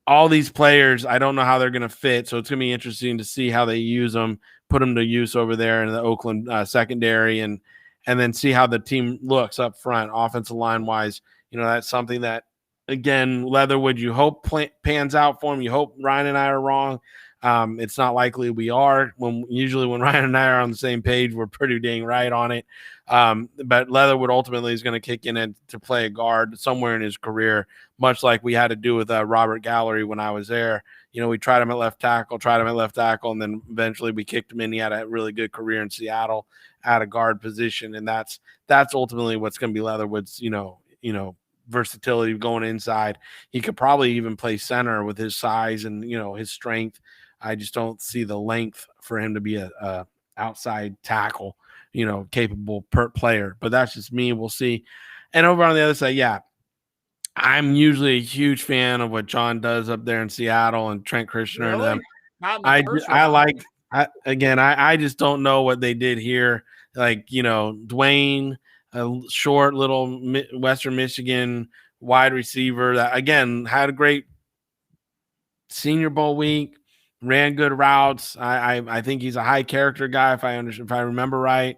all these players, I don't know how they're going to fit. So it's going to be interesting to see how they use them, put them to use over there in the Oakland secondary, and then see how the team looks up front, offensive line wise. That's something that, again, Leatherwood, you hope pans out for him. You hope Ryan and I are wrong. It's not likely we are. Usually when Ryan and I are on the same page, we're pretty dang right on it. But Leatherwood ultimately is going to kick in and to play a guard somewhere in his career, much like we had to do with Robert Gallery when I was there. We tried him at left tackle, and then eventually we kicked him in. He had a really good career in Seattle at a guard position, and that's ultimately what's going to be Leatherwood's, versatility going inside. He could probably even play center with his size and, his strength. I just don't see the length for him to be a outside tackle, capable player. But that's just me. We'll see. And over on the other side, yeah, I'm usually a huge fan of what John does up there in Seattle and Trent Christian and them. I just don't know what they did here. Like, Dwayne, a short little Western Michigan wide receiver that, again, had a great Senior Bowl week, ran good routes. I think he's a high character guy, if I remember right.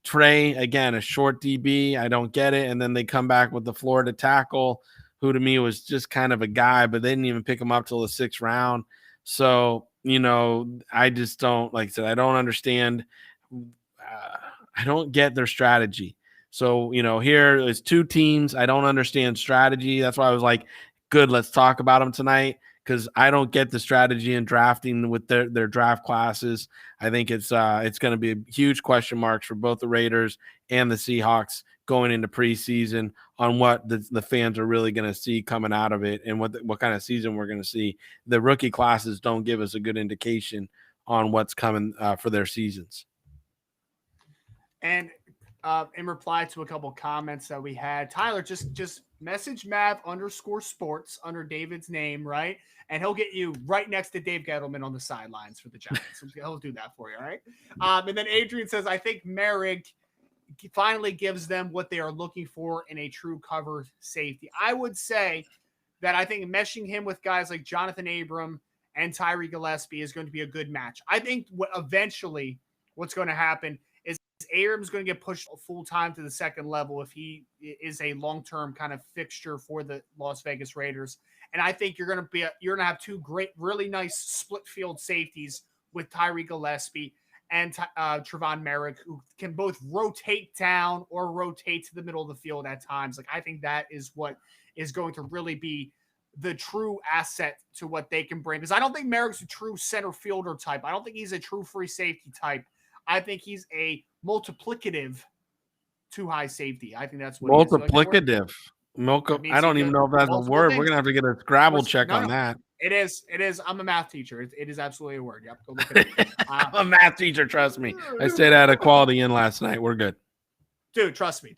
Trey, again, a short DB. I don't get it. And then they come back with the Florida tackle, who to me was just kind of a guy, but they didn't even pick him up till the 6th round. So, I just don't, like I said, I don't understand. I don't get their strategy. So, here is 2 teams. I don't understand strategy. That's why I was like, good, let's talk about them tonight, because I don't get the strategy in drafting with their draft classes. I think it's going to be huge question marks for both the Raiders and the Seahawks going into preseason on what the fans are really going to see coming out of it and what kind of season we're going to see. The rookie classes don't give us a good indication on what's coming for their seasons. And in reply to a couple comments that we had, Tyler, just message Mav_sports under David's name, right? And he'll get you right next to Dave Gettleman on the sidelines for the Giants. He'll do that for you, all right? And then Adrian says, I think Merrick finally gives them what they are looking for in a true cover safety. I would say that I think meshing him with guys like Jonathan Abram and Tyree Gillespie is going to be a good match. I think eventually what's going to happen is Abrams going to get pushed full-time to the second level if he is a long-term kind of fixture for the Las Vegas Raiders. And I think you're going to have 2 great, really nice split field safeties with Tyree Gillespie and Trevon Merrick, who can both rotate down or rotate to the middle of the field at times. Like, I think that is what is going to really be the true asset to what they can bring. Because I don't think Merrick's a true center fielder type. I don't think he's a true free safety type. I think he's a multiplicative too high safety. I think that's what multiplicative. I don't even know if that's a word. Things. We're gonna have to get a Scrabble check on that. It is. I'm a math teacher. It is absolutely a word. Yep. Go look at it. I'm a math teacher. Trust me. I stayed at a Quality Inn last night. We're good. Dude, trust me.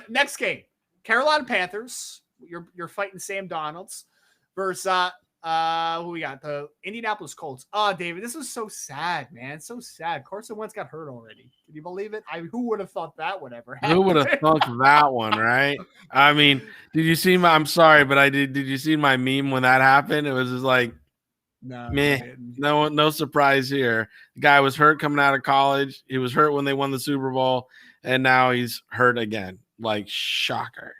Next game, Carolina Panthers. You're fighting Sam Donalds versus who we got? The Indianapolis Colts. Oh, David, this is so sad, man. So sad. Carson Wentz got hurt already. Can you believe it? Who would have thought that would ever happen? Who would have thought that one, right? I mean, did you see I'm sorry, but did you see my meme when that happened? It was just like, no surprise here. The guy was hurt coming out of college. He was hurt when they won the Super Bowl, and now he's hurt again. Like, shocker.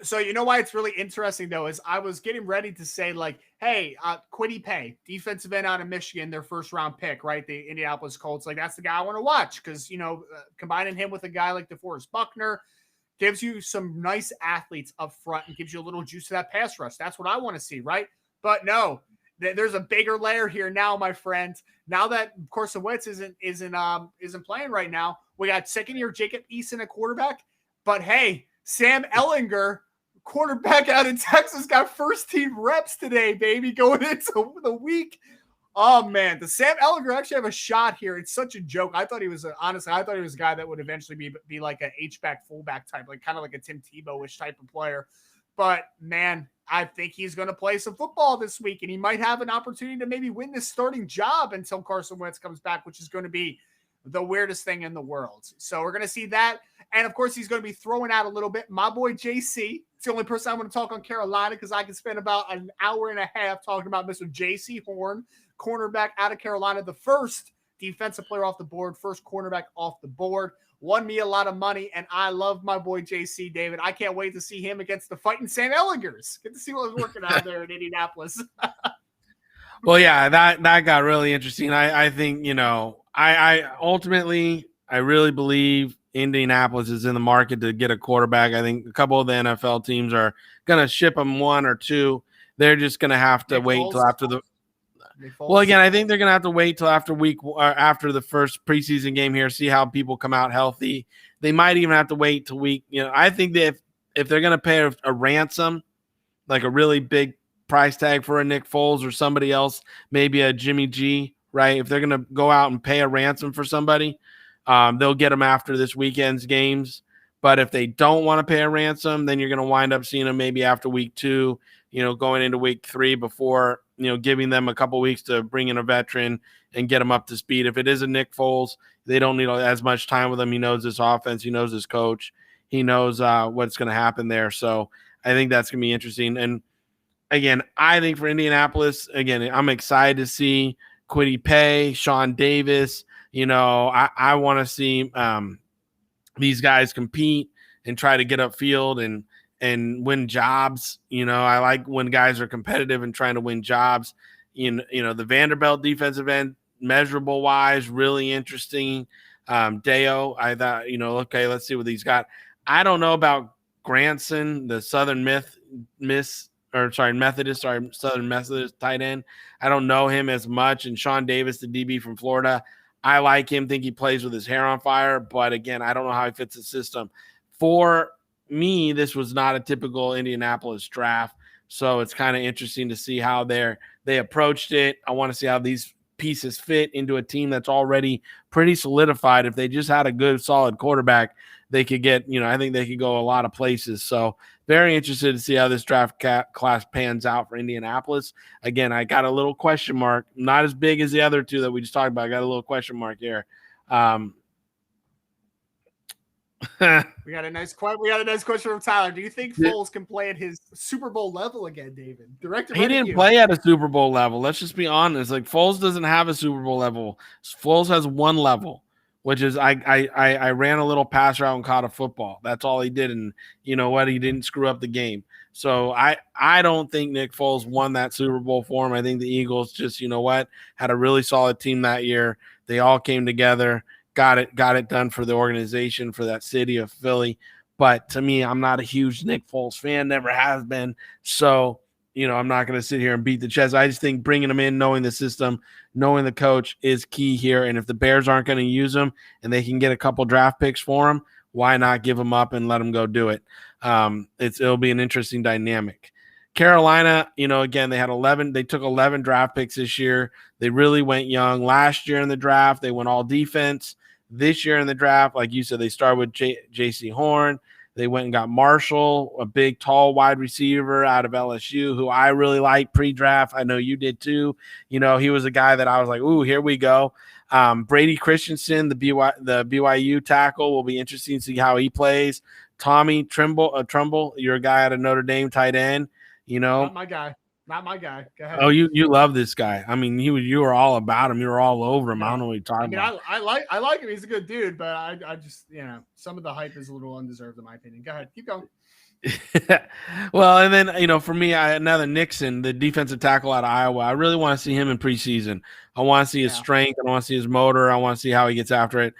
So you know why it's really interesting, though, is I was getting ready to say, like, hey, Kwity Paye, defensive end out of Michigan, their first-round pick, right? The Indianapolis Colts. Like, that's the guy I want to watch because, combining him with a guy like DeForest Buckner gives you some nice athletes up front and gives you a little juice to that pass rush. That's what I want to see, right? But no, there's a bigger layer here now, my friend. Now that Carson Wentz isn't playing right now, we got second-year Jacob Eason at quarterback. But hey, Sam Ehlinger, quarterback out of Texas, got first-team reps today, baby, going into the week. Oh, man, does Sam Ehlinger actually have a shot here? It's such a joke. I thought he was a guy that would eventually be like an H-back, fullback type, like kind of like a Tim Tebow-ish type of player. But, man, I think he's going to play some football this week, and he might have an opportunity to maybe win this starting job until Carson Wentz comes back, which is going to be the weirdest thing in the world. So we're going to see that. And, of course, he's going to be throwing out a little bit. My boy JC, it's the only person I'm going to talk on Carolina because I can spend about an hour and a half talking about Mr. JC Horn, cornerback out of Carolina, the first defensive player off the board, first cornerback off the board. Won me a lot of money, and I love my boy JC, David. I can't wait to see him against the fighting Sam Ellingers. Get to see what was working out there in Indianapolis. Well, yeah, that got really interesting. I think, I ultimately, I really believe Indianapolis is in the market to get a quarterback. I think a couple of the NFL teams are going to ship them one or two. They're just going to have to wait till after the – well, again, I think they're going to have to wait till after after the first preseason game here, see how people come out healthy. They might even have to wait till week. I think that if they're going to pay a ransom, like a really big price tag for a Nick Foles or somebody else, maybe a Jimmy G, right? If they're going to go out and pay a ransom for somebody, they'll get them after this weekend's games. But if they don't want to pay a ransom, then you're going to wind up seeing them maybe after week 2, going into week 3 before, giving them a couple weeks to bring in a veteran and get them up to speed. If it is a Nick Foles, they don't need as much time with him. He knows his offense. He knows his coach. He knows what's going to happen there. So I think that's going to be interesting. And again, I think for Indianapolis, I'm excited to see Kwity Paye, Sean Davis. I want to see these guys compete and try to get upfield and win jobs. I like when guys are competitive and trying to win jobs. The Vanderbilt defensive end, measurable wise, really interesting. Deo, I thought, okay, let's see what he's got. I don't know about Granson, the Southern Southern Methodist tight end. I don't know him as much. And Sean Davis, the DB from Florida, I like him, think he plays with his hair on fire. But again, I don't know how he fits the system. For me, this was not a typical Indianapolis draft. So it's kind of interesting to see how they approached it. I want to see how these pieces fit into a team that's already pretty solidified. If they just had a good, solid quarterback, they could get, I think they could go a lot of places. So very interested to see how this draft class pans out for Indianapolis. Again, I got a little question mark, not as big as the other two that we just talked about. I got a little question mark here. We got a nice question from Tyler. Do you think Foles can play at his Super Bowl level again, David? He didn't play at a Super Bowl level. Let's just be honest. Like, Foles doesn't have a Super Bowl level. Foles has one level, which is I ran a little pass route and caught a football. That's all he did, and you know what? He didn't screw up the game. So I don't think Nick Foles won that Super Bowl for him. I think the Eagles just, had a really solid team that year. They all came together. Got it done for the organization, for that city of Philly. But to me, I'm not a huge Nick Foles fan, never has been. So, I'm not going to sit here and beat the chest. I just think bringing him in, knowing the system, knowing the coach is key here. And if the Bears aren't going to use him and they can get a couple draft picks for him, why not give him up and let him go do it? It'll be an interesting dynamic. Carolina, again, they took 11 draft picks this year. They really went young. Last year in the draft, they went all defense. This year in the draft, like you said, they started with J.C. Horn. They went and got Marshall, a big, tall wide receiver out of LSU, who I really liked pre-draft. I know you did too. He was a guy that I was like, ooh, here we go. Brady Christensen, the BYU tackle, will be interesting to see how he plays. Tommy Trumbull, you're a guy out of Notre Dame, tight end. Not my guy. Go ahead. Oh, you love this guy. I mean, you were all about him. You were all over him. I don't know what you're talking about. I like him. He's a good dude, but I just, some of the hype is a little undeserved in my opinion. Go ahead. Keep going. Well, and then, for me, another Nixon, the defensive tackle out of Iowa. I really want to see him in preseason. I want to see his strength. I want to see his motor. I want to see how he gets after it.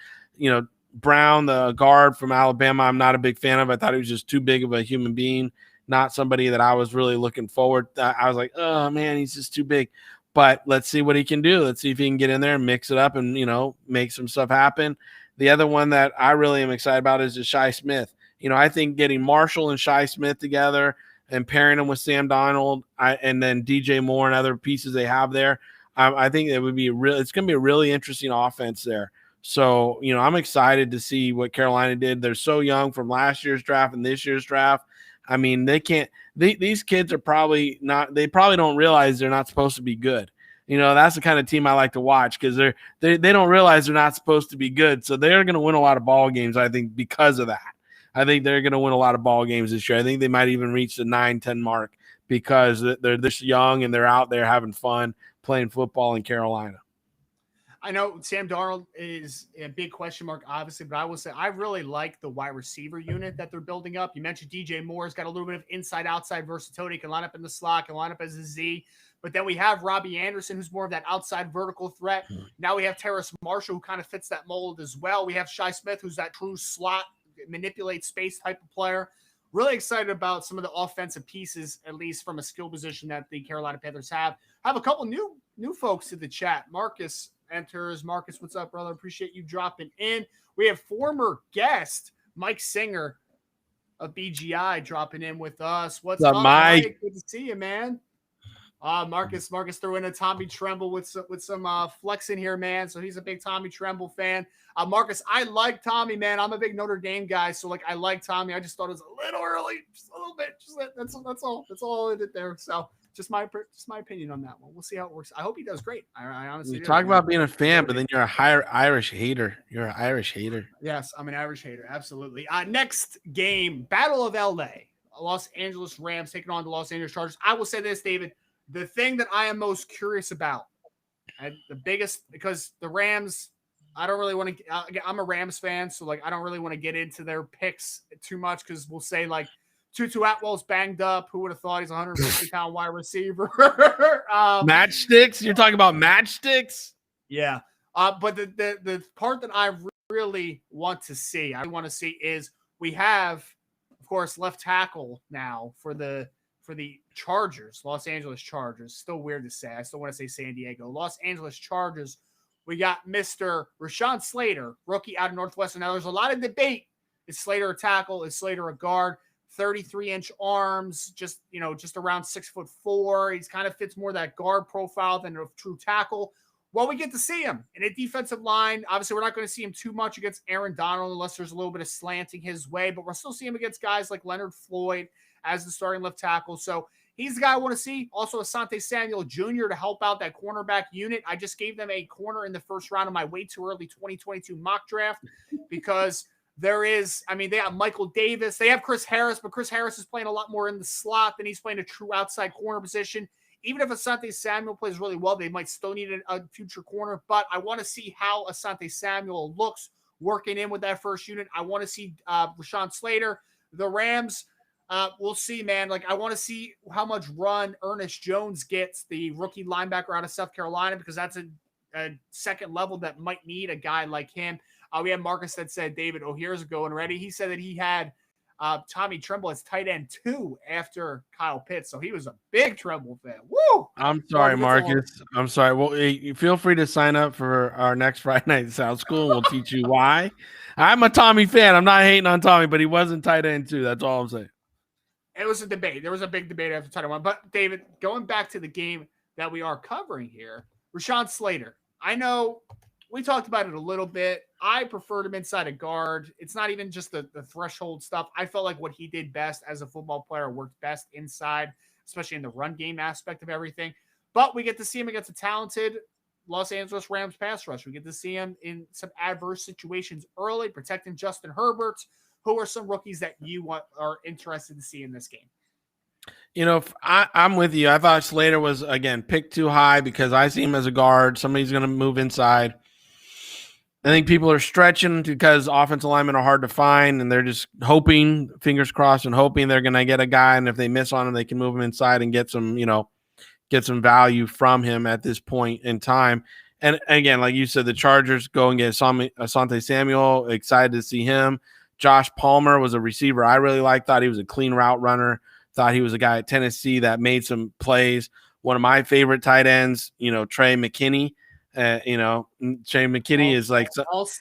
Brown, the guard from Alabama, I'm not a big fan of. I thought he was just too big of a human being. not somebody that I was really looking forward. I was like, oh man, he's just too big. But let's see what he can do. Let's see if he can get in there and mix it up and, make some stuff happen. The other one that I really am excited about is Shi Smith. I think getting Marshall and Shi Smith together and pairing them with Sam Darnold and then DJ Moore and other pieces they have there, I think it would be it's going to be a really interesting offense there. So, I'm excited to see what Carolina did. They're so young from last year's draft and this year's draft. I mean, these kids are probably they probably don't realize they're not supposed to be good. That's the kind of team I like to watch because they don't realize they're not supposed to be good. So they're going to win a lot of ball games, I think, because of that. I think they're going to win a lot of ball games this year. I think they might even reach the 9-10 mark because they're this young and they're out there having fun playing football in Carolina. I know Sam Darnold is a big question mark, obviously, but I will say I really like the wide receiver unit that they're building up. You mentioned DJ Moore's got a little bit of inside-outside versatility, can line up in the slot, can line up as a Z. But then we have Robbie Anderson, who's more of that outside vertical threat. Now we have Terrace Marshall, who kind of fits that mold as well. We have Shi Smith, who's that true slot, manipulate space type of player. Really excited about some of the offensive pieces, at least from a skill position that the Carolina Panthers have. I have a couple new folks to the chat. Marcus enters. Marcus, what's up, brother? Appreciate you dropping in. We have former guest Mike Singer of BGI dropping in with us. What's up, Mike? Good to see you, man. Marcus threw in a Tommy Tremble with some flexing here, man. So he's a big Tommy Tremble fan. Marcus, I like Tommy, man. I'm a big Notre Dame guy, so I like Tommy. I just thought it was a little early, just a little bit. That's all. That's all I did there. So just my opinion on that one. We'll see how it works. I hope he does great. I honestly you talk about being a fan, but then you're a Irish hater. You're an Irish hater. Yes, I'm an Irish hater. Absolutely. Next game, Battle of LA. Los Angeles Rams taking on the Los Angeles Chargers. I will say this, David. The thing that I am most curious about, and the biggest, because the Rams, I don't really want to. I'm a Rams fan, so I don't really want to get into their picks too much because we'll say Tutu Atwell's banged up. Who would have thought he's a 150-pound wide receiver? Matchsticks? You're talking about matchsticks? Yeah. But the part that I really want to see, is we have, of course, left tackle now for the Chargers, Los Angeles Chargers. Still weird to say. I still want to say San Diego. Los Angeles Chargers. We got Mr. Rashaan Slater, rookie out of Northwestern. Now, there's a lot of debate. Is Slater a tackle? Is Slater a guard? 33-inch arms, just around 6'4". He's kind of fits more that guard profile than a true tackle. Well, we get to see him in a defensive line. Obviously, we're not going to see him too much against Aaron Donald unless there's a little bit of slanting his way, but we'll still see him against guys like Leonard Floyd as the starting left tackle. So he's the guy I want to see. Also, Asante Samuel Jr. to help out that cornerback unit. I just gave them a corner in the first round of my way too early 2022 mock draft because they got Michael Davis. They have Chris Harris, but Chris Harris is playing a lot more in the slot than he's playing a true outside corner position. Even if Asante Samuel plays really well, they might still need a future corner. But I want to see how Asante Samuel looks working in with that first unit. I want to see Rashaan Slater. The Rams, we'll see, man. I want to see how much run Ernest Jones gets, the rookie linebacker out of South Carolina, because that's a second level that might need a guy like him. We have Marcus that said David O'Here's going ready. He said that he had Tommy Tremble as tight end 2 after Kyle Pitts. So he was a big Tremble fan. Woo! I'm sorry, Marcus. I'm sorry. Well, feel free to sign up for our next Friday Night South School. We'll teach you why. I'm a Tommy fan. I'm not hating on Tommy, but he wasn't tight end 2. That's all I'm saying. It was a debate. There was a big debate after tight end 1. But, David, going back to the game that we are covering here, Rashaan Slater. I know we talked about it a little bit. I preferred him inside a guard. It's not even just the threshold stuff. I felt like what he did best as a football player worked best inside, especially in the run game aspect of everything. But we get to see him against a talented Los Angeles Rams pass rush. We get to see him in some adverse situations early, protecting Justin Herbert. Who are some rookies that you are interested to see in this game? I'm with you. I thought Slater was, again, picked too high because I see him as a guard. Somebody's going to move inside. I think people are stretching because offensive linemen are hard to find, and they're just hoping, fingers crossed, and hoping they're going to get a guy, and if they miss on him, they can move him inside and get some value from him at this point in time. And again, like you said, the Chargers go and get Asante Samuel. Excited to see him. Josh Palmer was a receiver I really liked. Thought he was a clean route runner. Thought he was a guy at Tennessee that made some plays. One of my favorite tight ends, Trey McKinney. Trey McKinney is like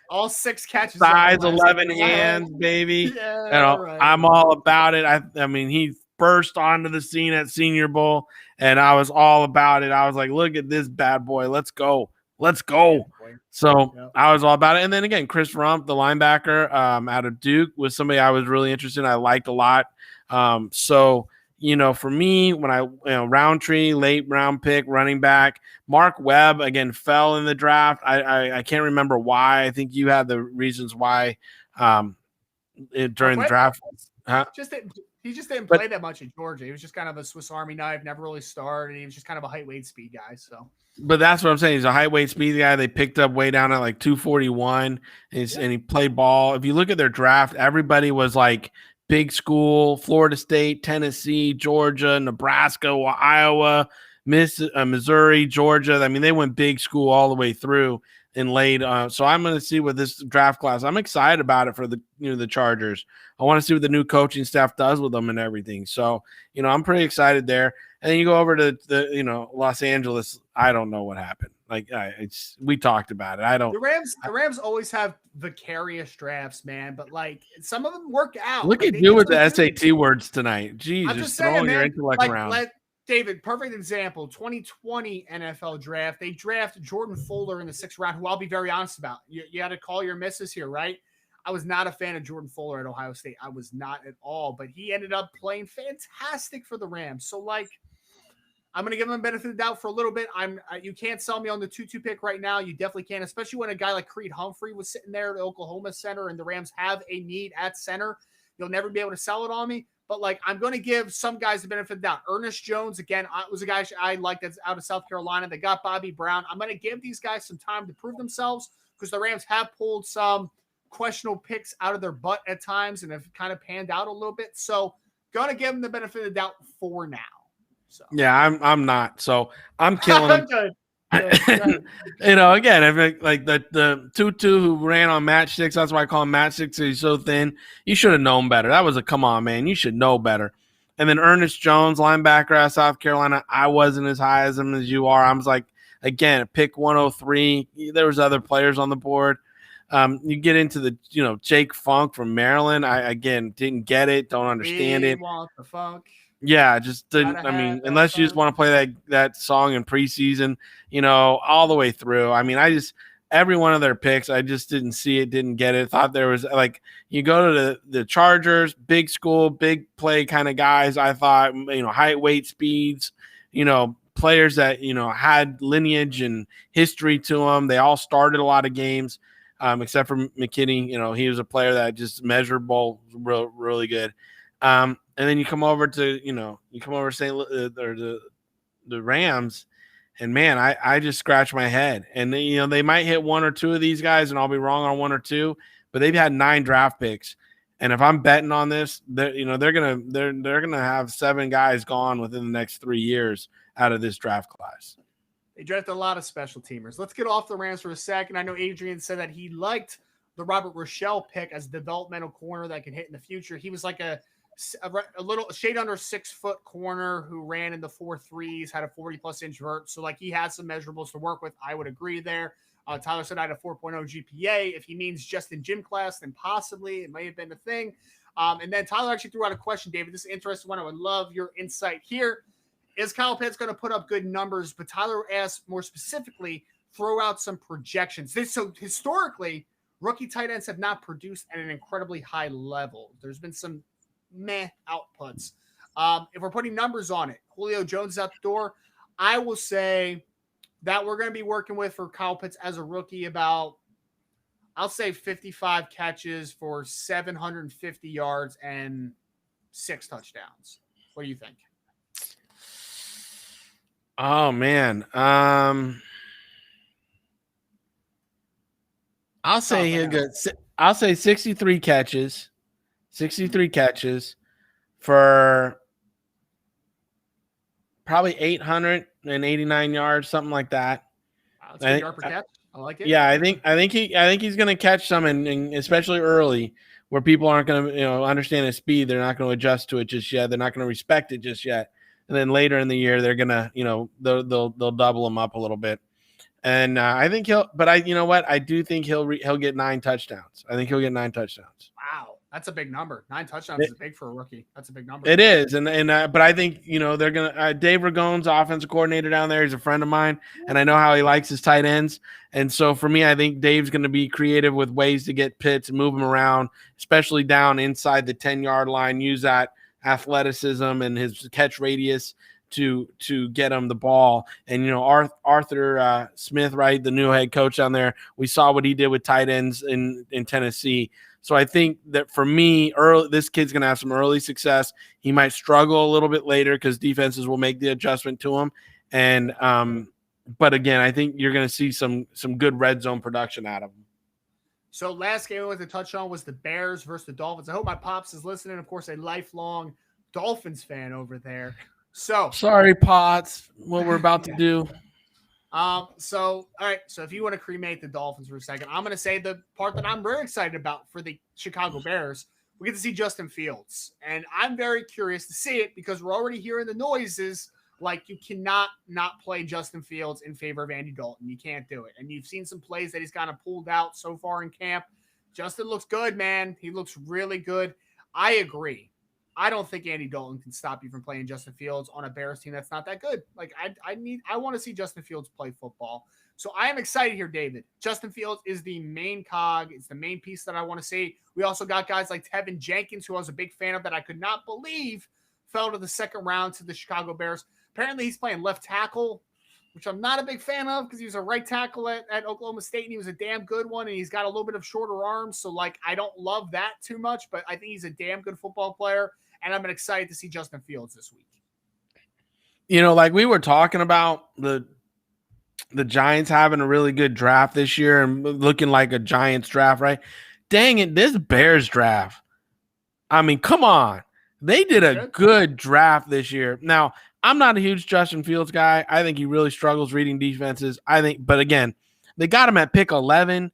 all 6 catches, size 11 hands, baby. Yeah, right. I'm all about it. I mean, he burst onto the scene at Senior Bowl, and I was all about it. I was like, look at this bad boy. Let's go. So I was all about it. And then again, Chris Rump, the linebacker out of Duke, was somebody I was really interested in. I liked a lot. So for me, when Roundtree, late round pick, running back, Mark Webb again fell in the draft. I can't remember why. I think you had the reasons why during the draft. Huh? He just didn't play that much in Georgia. He was just kind of a Swiss Army knife, never really started. He was just kind of a height, weight, speed guy. So, but that's what I'm saying. He's a height, weight, speed guy. They picked up way down at like 241, and he played ball. If you look at their draft, everybody was like big school: Florida State, Tennessee, Georgia, Nebraska, Iowa, Missouri, Georgia. I mean, they went big school all the way through and laid. So I'm going to see what this draft class. I'm excited about it for the Chargers. I want to see what the new coaching staff does with them and everything. So I'm pretty excited there. And then you go over to the Los Angeles. I don't know what happened. Like we talked about it. I don't. The Rams always have vicarious drafts, man. But like some of them work out. Look at you with the SAT words tonight. Jesus, I'm just saying, your intellect around. David, perfect example. 2020 NFL draft. They draft Jordan Fuller in the 6th round, who I'll be very honest about. You had to call your misses here, right? I was not a fan of Jordan Fuller at Ohio State. I was not at all. But he ended up playing fantastic for the Rams. So, like, I'm going to give him a benefit of the doubt for a little bit. You can't sell me on the 2-2 pick right now. You definitely can't, especially when a guy like Creed Humphrey was sitting there at the Oklahoma Center and the Rams have a need at center. You'll never be able to sell it on me. But, like, I'm going to give some guys the benefit of the doubt. Ernest Jones, again, was a guy I liked that's out of South Carolina. They got Bobby Brown. I'm going to give these guys some time to prove themselves because the Rams have pulled some questionable picks out of their butt at times and have kind of panned out a little bit. So, going to give them the benefit of the doubt for now. So. Yeah, I'm not. So, I'm killing them. Good. Again, if like the 2-2 who ran on match 6, that's why I call him match 6. He's so thin. You should have known better. That was a come on, man. You should know better. And then Ernest Jones, linebacker out of South Carolina. I wasn't as high as him as you are. I was like, again, pick 103. There was other players on the board. You get into the Jake Funk from Maryland. I again didn't get it. Don't understand it. Want the funk. Yeah, just didn't. I mean, unless you just want to play that song in preseason, all the way through. I mean, every one of their picks, I just didn't see it, didn't get it. Thought there was like you go to the Chargers, big school, big play kind of guys. I thought height, weight, speeds, players that had lineage and history to them. They all started a lot of games, except for McKinney. He was a player that just measurable, really good. And then you come over to St. Or the Rams, and man, I just scratch my head. And they might hit 1 or 2 of these guys, and I'll be wrong on 1 or 2. But they've had 9 draft picks, and if I'm betting on this, they're gonna have 7 guys gone within the next 3 years out of this draft class. They drafted a lot of special teamers. Let's get off the Rams for a second. I know Adrian said that he liked the Robert Rochelle pick as a developmental corner that can hit in the future. He was like a little shade under 6-foot corner who ran in the 4.3s, had a 40+ inch vert. So like he has some measurables to work with. I would agree there. Tyler said I had a 4.0 GPA. If he means just in gym class, then possibly it may have been the thing. And then Tyler actually threw out a question, David. This is an interesting one. I would love your insight here. Is Kyle Pitts going to put up good numbers? But Tyler asked more specifically, throw out some projections. So historically, rookie tight ends have not produced at an incredibly high level. There's been some meh outputs. If we're putting numbers on it, Julio Jones out the door, I will say that we're going to be working with for Kyle Pitts as a rookie about, I'll say 55 catches for 750 yards and 6 touchdowns. What do you think? Oh man. I'll say he'll get, I'll say 63 catches for probably 889 yards, something like that. That's a yard per catch. I like it. Yeah, I think he's going to catch some, and especially early where people aren't going to, understand his speed. They're not going to adjust to it just yet. They're not going to respect it just yet. And then later in the year, they're going to, they'll double him up a little bit. And I think I do think he'll get 9 touchdowns. I think he'll get 9 touchdowns. Wow. That's a big number. 9 touchdowns is big for a rookie. That's a big number. It is. But I think, they're going to, Dave Ragone's offensive coordinator down there. He's a friend of mine, and I know how he likes his tight ends. And so for me, I think Dave's going to be creative with ways to get Pitts and move him around, especially down inside the 10-yard line, use that athleticism and his catch radius to get him the ball. And, Arthur Smith, right, the new head coach down there, we saw what he did with tight ends in Tennessee. So I think that for me, this kid's going to have some early success. He might struggle a little bit later because defenses will make the adjustment to him. And but again, I think you're going to see some good red zone production out of him. So last game I wanted to touch on was the Bears versus the Dolphins. I hope my pops is listening. Of course, a lifelong Dolphins fan over there. So sorry, Potts, what we're about to do. All right. So if you want to cremate the Dolphins for a second, I'm going to say the part that I'm very excited about for the Chicago Bears. We get to see Justin Fields, and I'm very curious to see it because we're already hearing the noises. Like, you cannot not play Justin Fields in favor of Andy Dalton. You can't do it. And you've seen some plays that he's kind of pulled out so far in camp. Justin looks good, man. He looks really good. I agree. I don't think Andy Dalton can stop you from playing Justin Fields on a Bears team that's not that good. Like, I want to see Justin Fields play football. So I am excited here, David. Justin Fields is the main cog. It's the main piece that I want to see. We also got guys like Tevin Jenkins, who I was a big fan of that I could not believe fell to the second round to the Chicago Bears. Apparently he's playing left tackle, which I'm not a big fan of because he was a right tackle at Oklahoma State, and he was a damn good one, and he's got a little bit of shorter arms. So, like, I don't love that too much, but I think he's a damn good football player. And I'm excited to see Justin Fields this week. Like we were talking about the Giants having a really good draft this year and looking like a Giants draft, right? Dang it, this Bears draft. I mean, come on. They did a good draft this year. Now, I'm not a huge Justin Fields guy. I think he really struggles reading defenses. But again, they got him at pick 11,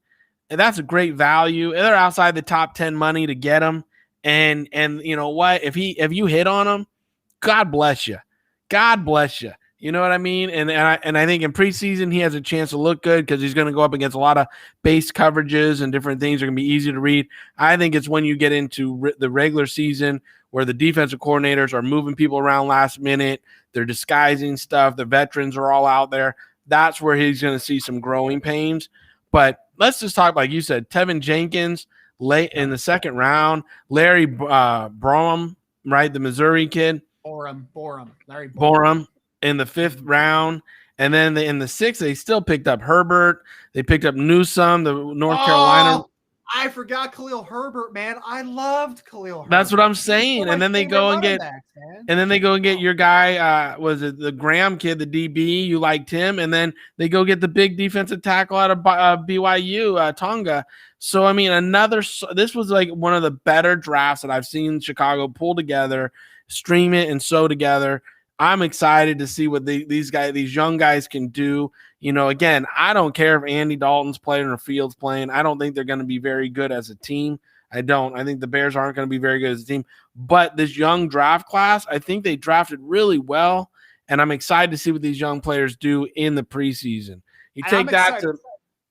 and that's a great value. And they're outside the top 10 money to get him. And you know what? If you hit on him, God bless you. God bless you. You know what I mean? And I think in preseason he has a chance to look good because he's going to go up against a lot of base coverages and different things are going to be easy to read. I think it's when you get into the regular season where the defensive coordinators are moving people around last minute, they're disguising stuff, the veterans are all out there. That's where he's going to see some growing pains. But let's just talk, like you said, Tevin Jenkins late in the second round, Larry Borom, right, the Missouri kid. Larry Borom in the 5th round. And then in the 6th, they still picked up Herbert. They picked up Newsome, the North Carolina. I forgot Khalil Herbert, man. I loved Khalil Herbert. That's what I'm saying. And then they go and get your guy, was it the Graham kid, the DB? You liked him. And then they go get the big defensive tackle out of BYU, Tonga. So, I mean, this was like one of the better drafts that I've seen Chicago pull together, stream it and sew together. I'm excited to see what these young guys can do. Again, I don't care if Andy Dalton's playing or Fields playing. I don't think they're going to be very good as a team. I don't. I think the Bears aren't going to be very good as a team. But this young draft class, I think they drafted really well, and I'm excited to see what these young players do in the preseason.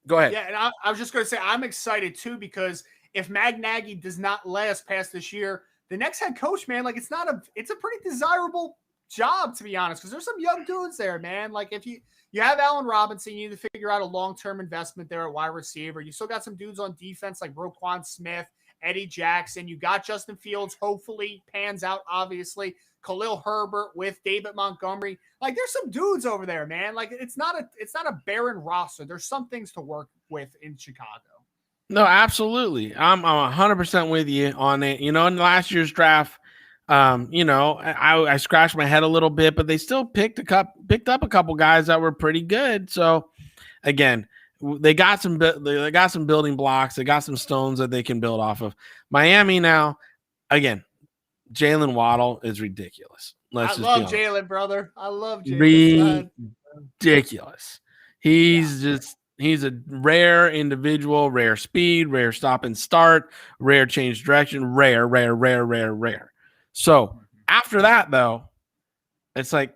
Go ahead. Yeah, and I was just going to say I'm excited too because if Nagy does not last past this year, the next head coach, man, like it's a pretty desirable job, to be honest, because there's some young dudes there, man. Like if you have Allen Robinson, you need to figure out a long-term investment there at wide receiver. You still got some dudes on defense like Roquan Smith, Eddie Jackson. You got Justin Fields, hopefully pans out, obviously. Khalil Herbert with David Montgomery. Like there's some dudes over there, man. Like it's not a barren roster. There's some things to work with in Chicago. No, absolutely. I'm 100% with you on it. In last year's draft, I scratched my head a little bit, but they still picked up a couple guys that were pretty good. So again, they got some building blocks. They got some stones that they can build off of. Miami now, again, Jalen Waddle is ridiculous. I love Jalen, brother. I love Jalen. Ridiculous. He's just He's a rare individual, rare speed, rare stop and start, rare change direction, rare. So after that, though, it's like,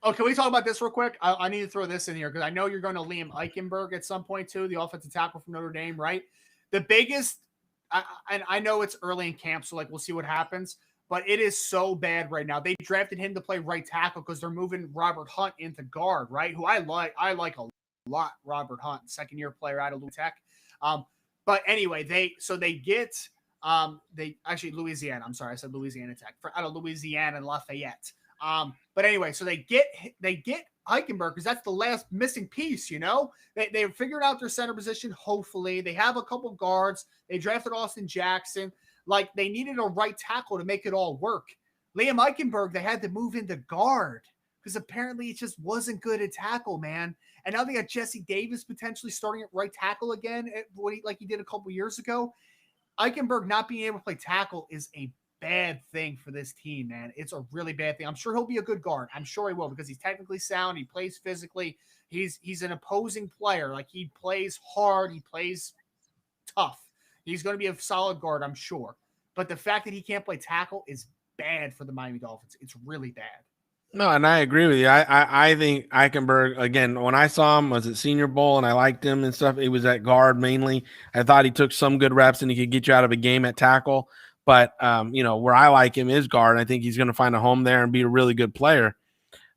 Oh, can we talk about this real quick? I need to throw this in here because I know you're going to Liam Eichenberg at some point too, the offensive tackle from Notre Dame, right? The biggest, and I know it's early in camp, so like we'll see what happens, but it is so bad right now. They drafted him to play right tackle because they're moving Robert Hunt into guard, right? Who I like a lot. Robert Hunt, second-year player out of Tech. But anyway, they get Louisiana. I'm sorry, I said Louisiana Tech out of Louisiana and Lafayette. But anyway, so they get Eichenberg because that's the last missing piece, you know? They figured out their center position, hopefully. They have a couple guards. They drafted Austin Jackson. Like, they needed a right tackle to make it all work. Liam Eichenberg, they had to move into guard because apparently it just wasn't good at tackle, man. And now they got Jesse Davis potentially starting at right tackle again, like he did a couple years ago. Eichenberg not being able to play tackle is a bad thing for this team, man. It's a really bad thing. I'm sure he'll be a good guard. I'm sure he will because he's technically sound. He plays physically. He's an opposing player. Like, he plays hard. He plays tough. He's going to be a solid guard, I'm sure. But the fact that he can't play tackle is bad for the Miami Dolphins. It's really bad. No, and I agree with you. I think Eichenberg, again, when I saw him, was at Senior Bowl, and I liked him and stuff. It was at guard mainly. I thought he took some good reps and he could get you out of a game at tackle. But, where I like him is guard. I think he's going to find a home there and be a really good player.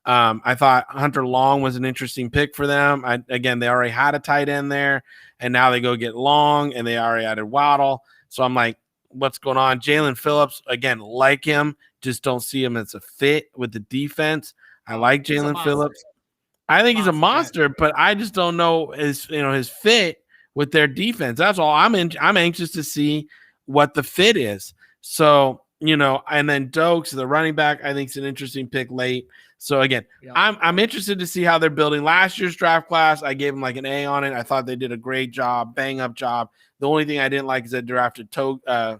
I thought Hunter Long was an interesting pick for them. Again, they already had a tight end there, and now they go get Long, and they already added Waddle. So I'm like, what's going on? Jalen Phillips, again, like him, just don't see him as a fit with the defense. I like Jalen Phillips. I think he's a monster, but I just don't know his fit with their defense. That's all. I'm anxious to see what the fit is. So, and then Dokes, the running back, I think is an interesting pick late. So again, I'm interested to see how they're building. Last year's draft class, I gave them like an A on it. I thought they did a great job, bang up job. The only thing I didn't like is they drafted Tua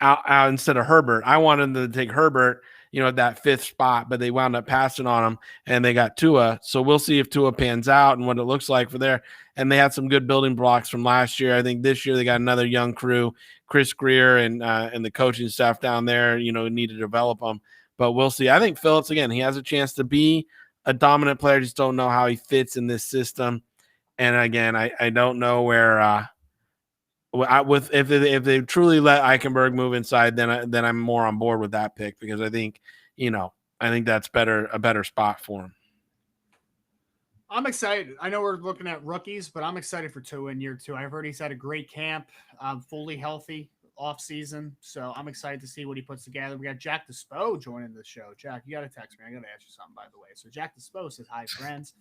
out instead of Herbert. I wanted them to take Herbert, at that fifth spot, but they wound up passing on him and they got Tua. So we'll see if Tua pans out and what it looks like for there. And they had some good building blocks from last year. I think this year they got another young crew, Chris Greer and the coaching staff down there, need to develop them, but we'll see. I think Phillips, again, he has a chance to be a dominant player. Just don't know how he fits in this system. And again, I don't know where, if they truly let Eichenberg move inside, then I'm more on board with that pick because I think that's a better spot for him. I'm excited. I know we're looking at rookies, but I'm excited for Tua in year 2. I've heard he's had a great camp, fully healthy off season, so I'm excited to see what he puts together. We got Jack Despo joining the show. Jack, you got to text me. I got to ask you something, by the way. So Jack Despo says hi, friends.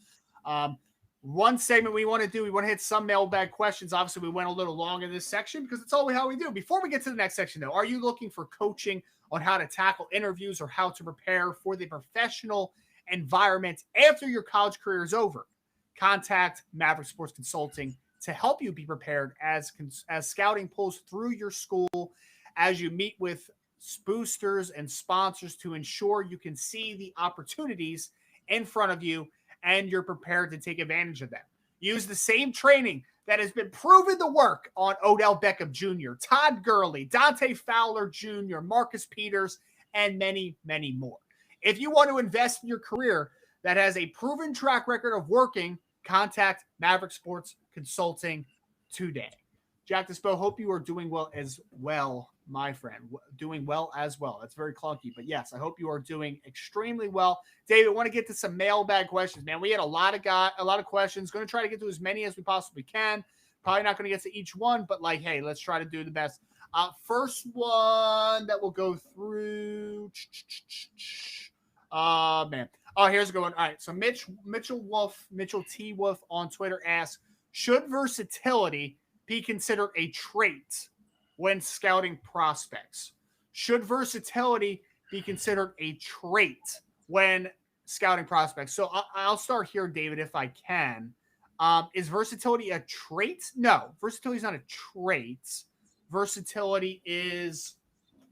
One segment we want to hit some mailbag questions. Obviously, we went a little long in this section because it's always how we do. Before we get to the next section, though, are you looking for coaching on how to tackle interviews or how to prepare for the professional environment after your college career is over? Contact Maverick Sports Consulting to help you be prepared as scouting pulls through your school, as you meet with boosters and sponsors to ensure you can see the opportunities in front of you and you're prepared to take advantage of them. Use the same training that has been proven to work on Odell Beckham Jr., Todd Gurley, Dante Fowler Jr., Marcus Peters, and many, many more. If you want to invest in your career that has a proven track record of working, contact Maverick Sports Consulting today. Jack Despo, hope you are doing well as well, my friend. Doing well as well. That's very clunky, but yes, I hope you are doing extremely well. David, I want to get to some mailbag questions, man. We had a lot of questions. Going to try to get to as many as we possibly can. Probably not going to get to each one, but hey, let's try to do the best. First one that we'll go through. Man. Oh, here's a good one. All right. So Mitchell T. Wolf on Twitter asks, should versatility be considered a trait when scouting prospects? Should versatility be considered a trait when scouting prospects? So I'll start here, David, if I can. Is versatility a trait? No, versatility is not a trait. Versatility is...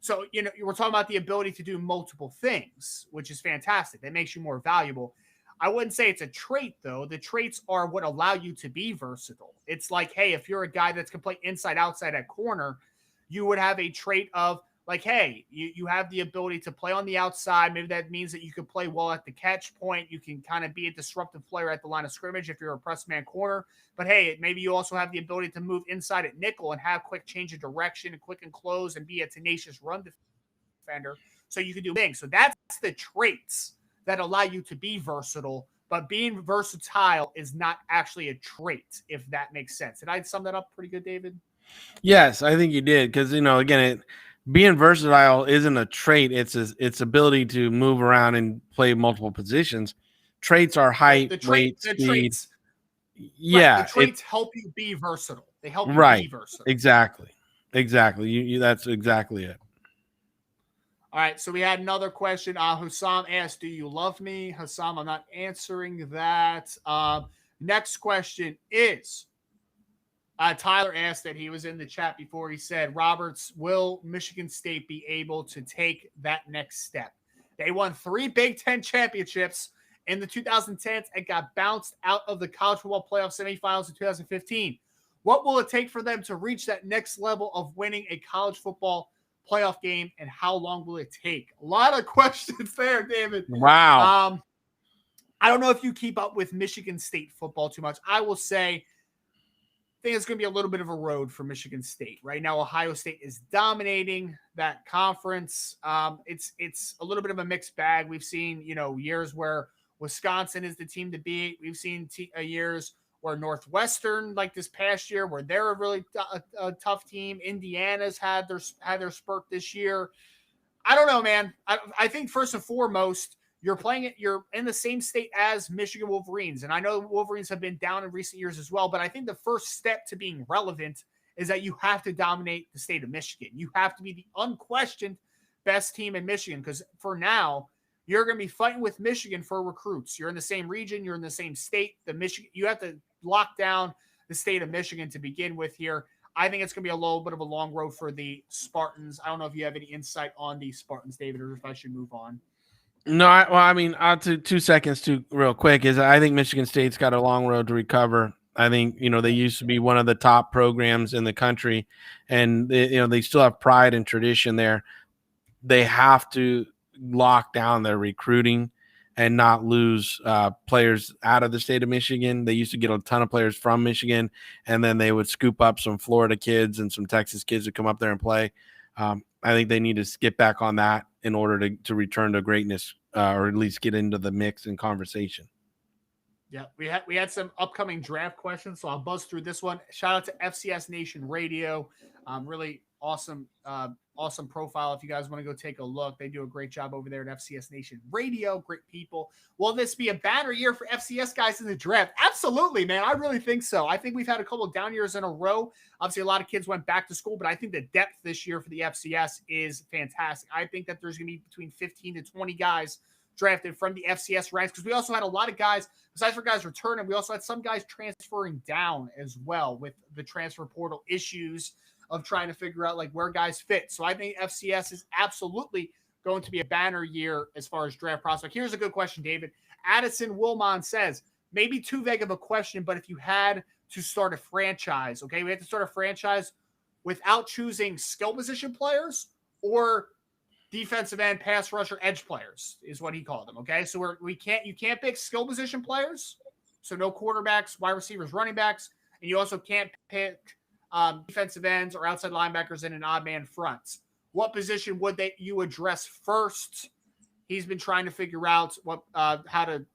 So, we're talking about the ability to do multiple things, which is fantastic. That makes you more valuable. I wouldn't say it's a trait, though. The traits are what allow you to be versatile. It's like, hey, if you're a guy that's can play inside, outside, at corner, you would have a trait of like, hey, you have the ability to play on the outside. Maybe that means that you can play well at the catch point. You can kind of be a disruptive player at the line of scrimmage if you're a press man corner. But hey, maybe you also have the ability to move inside at nickel and have quick change of direction and quick and close and be a tenacious run defender. So you can do things. So that's the traits that allow you to be versatile. But being versatile is not actually a trait, if that makes sense. Did I sum that up pretty good, David? Yes, I think you did. Because, again, being versatile isn't a trait. It's ability to move around and play multiple positions. Traits are height, weight, speed. Traits, yeah. Right, the traits help you be versatile. They help you be versatile. Exactly. You that's exactly it. All right, so we had another question. Hussam asked, do you love me? Hussam, I'm not answering that. Next question is, Tyler asked that he was in the chat before. He said, Roberts, will Michigan State be able to take that next step? They won 3 Big Ten championships in the 2010s and got bounced out of the college football playoff semifinals in 2015. What will it take for them to reach that next level of winning a college football playoff game, and how long will it take? A lot of questions there, David. Wow. I don't know if you keep up with Michigan State football too much. I will say, I think it's going to be a little bit of a road for Michigan State. Right now, Ohio State is dominating that conference. It's a little bit of a mixed bag. We've seen, years where Wisconsin is the team to beat. We've seen years where Northwestern, like this past year, where they're a really a tough team. Indiana's had their spurt this year. I don't know, man. I think first and foremost, you're in the same state as Michigan Wolverines. And I know Wolverines have been down in recent years as well, but I think the first step to being relevant is that you have to dominate the state of Michigan. You have to be the unquestioned best team in Michigan, because for now, you're going to be fighting with Michigan for recruits. You're in the same region. You're in the same state. You have to lock down the state of Michigan to begin with here. I think it's going to be a little bit of a long road for the Spartans. I don't know if you have any insight on the Spartans, David, or if I should move on. No, I'll 2 seconds too real quick is I think Michigan State's got a long road to recover. I think, they used to be one of the top programs in the country, and they still have pride and tradition there. They have to lock down their recruiting and not lose players out of the state of Michigan. They used to get a ton of players from Michigan, and then they would scoop up some Florida kids and some Texas kids to come up there and play. I think they need to get back on that in order to return to greatness, or at least get into the mix and conversation. Yeah, we had some upcoming draft questions, so I'll buzz through this one. Shout out to FCS Nation Radio. Really awesome profile. If you guys want to go take a look, they do a great job over there at FCS Nation Radio. Great people. Will this be a banner year for FCS guys in the draft? Absolutely, man. I really think so. I think we've had a couple of down years in a row. Obviously, a lot of kids went back to school, but I think the depth this year for the FCS is fantastic. I think that there's going to be between 15 to 20 guys drafted from the FCS ranks, because we also had a lot of guys, besides for guys returning, we also had some guys transferring down as well with the transfer portal issues of trying to figure out like where guys fit. So I think FCS is absolutely going to be a banner year as far as draft prospect. Here's a good question, David. Addison Wilmon says, maybe too vague of a question, but if you had to start a franchise, okay, we had to start a franchise without choosing skill position players or defensive end, pass rusher, edge players is what he called them. Okay. So you can't pick skill position players. So no quarterbacks, wide receivers, running backs. And you also can't pick defensive ends or outside linebackers in an odd man front. What position would you address first? He's been trying to figure out how to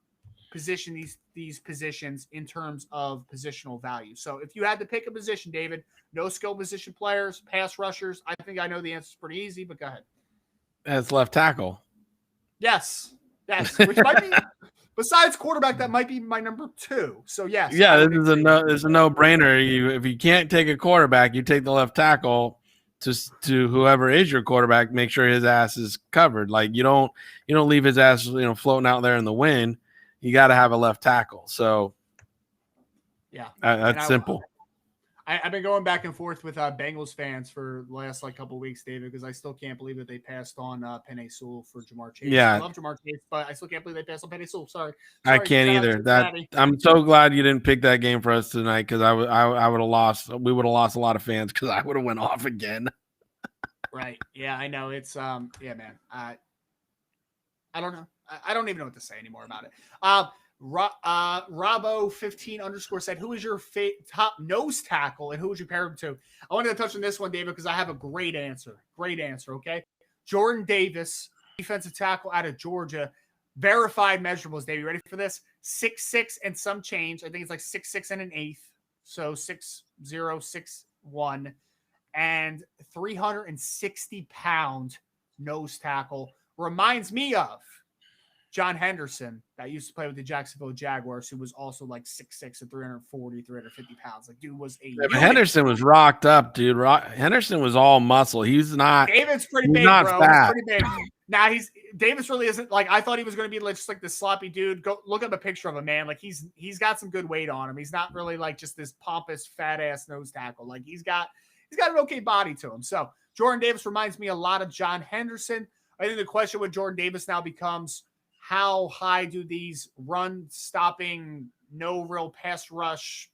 position these positions in terms of positional value. So if you had to pick a position, David, no skill position players, pass rushers, I think I know the answer is pretty easy, but go ahead. As left tackle. Yes. Which might be, besides quarterback, that might be my number 2. So yes. Yeah, this is a no-brainer. If you can't take a quarterback, you take the left tackle to whoever is your quarterback. Make sure his ass is covered. Like you don't leave his ass floating out there in the wind. You got to have a left tackle. So yeah, that's simple. I've been going back and forth with Bengals fans for the last couple of weeks, David, because I still can't believe that they passed on Penei Sewell for Jamar Chase. Yeah. I love Jamar Chase, but I still can't believe they passed on Penei Sewell. Sorry, I can't either. I'm so glad you didn't pick that game for us tonight because I would have lost. We would have lost a lot of fans because I would have went off again. Right. Yeah, I know. It's yeah, man. I don't know. I don't even know what to say anymore about it. Robbo15_ said, who is your top nose tackle and who would you pair him to? I wanted to touch on this one, David, because I have a great answer. Okay. Jordan Davis, defensive tackle out of Georgia. Verified measurables, David. Ready for this? 6'6" and some change. I think it's like 6'6" and an eighth. So 6'0", 6'1", and 360-pound nose tackle. Reminds me of John Henderson that used to play with the Jacksonville Jaguars, who was also like 6'6" and 340, 350 pounds. Like, dude was a Henderson was rocked up, dude. Henderson was all muscle. He's not. David's pretty big, bro. He's pretty big. Now Davis really isn't like I thought he was going to be just like this sloppy dude. Go look up a picture of him, man. Like he's got some good weight on him. He's not really like just this pompous fat ass nose tackle. Like he's got an okay body to him. So Jordan Davis reminds me a lot of John Henderson. I think the question with Jordan Davis now becomes, how high do these run stopping, no real pass rush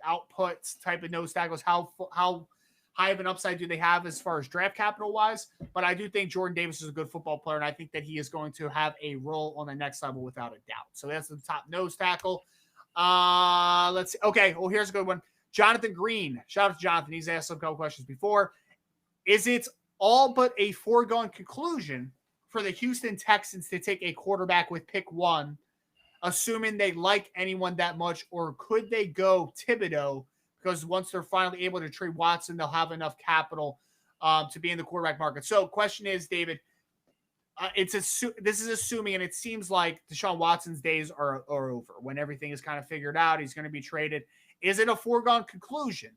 outputs type of nose tackles, how high of an upside do they have as far as draft capital wise? But I do think Jordan Davis is a good football player, and I think that he is going to have a role on the next level without a doubt. So that's the top nose tackle. Let's see. Okay, well, here's a good one. Jonathan Green. Shout out to Jonathan. He's asked some couple questions before. Is it all but a foregone conclusion for the Houston Texans to take a quarterback with pick 1, assuming they like anyone that much, or could they go Thibodeau? Because once they're finally able to trade Watson, they'll have enough capital to be in the quarterback market. So question is, David, this is assuming, and it seems like Deshaun Watson's days are over. When everything is kind of figured out, he's going to be traded. Is it a foregone conclusion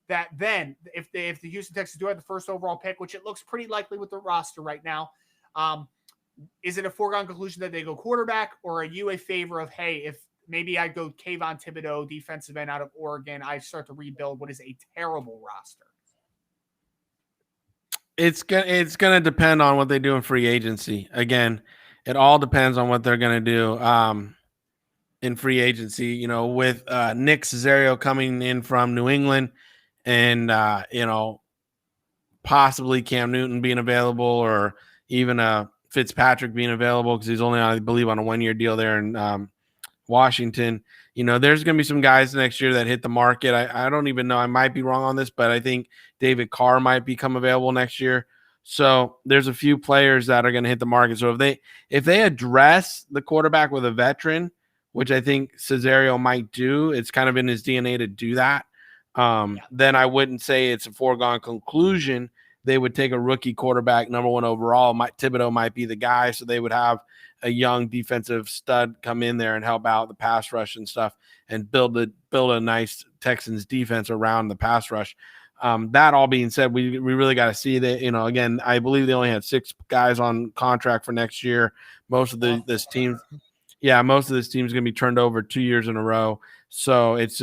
that then if the Houston Texans do have the first overall pick, which it looks pretty likely with the roster right now, is it a foregone conclusion that they go quarterback, or are you a favor of, hey, if maybe I go Kayvon Thibodeau, defensive end out of Oregon, I start to rebuild what is a terrible roster? It's gonna depend on what they do in free agency. Again, it all depends on what they're gonna do in free agency. You know, with Nick Caserio coming in from New England, and possibly Cam Newton being available, or even Fitzpatrick being available because he's only, I believe, on a 1-year deal there in Washington. You know, there's going to be some guys next year that hit the market. I don't even know. I might be wrong on this, but I think David Carr might become available next year. So there's a few players that are going to hit the market. So if they address the quarterback with a veteran, which I think Caserio might do, it's kind of in his DNA to do that. Then I wouldn't say it's a foregone conclusion. They would take a rookie quarterback, number 1 overall. Thibodeau might be the guy, so they would have a young defensive stud come in there and help out the pass rush and stuff, and build a nice Texans defense around the pass rush. That all being said, we really got to see that. Again, I believe they only had 6 guys on contract for next year. Most of this team is going to be turned over 2 years in a row. So it's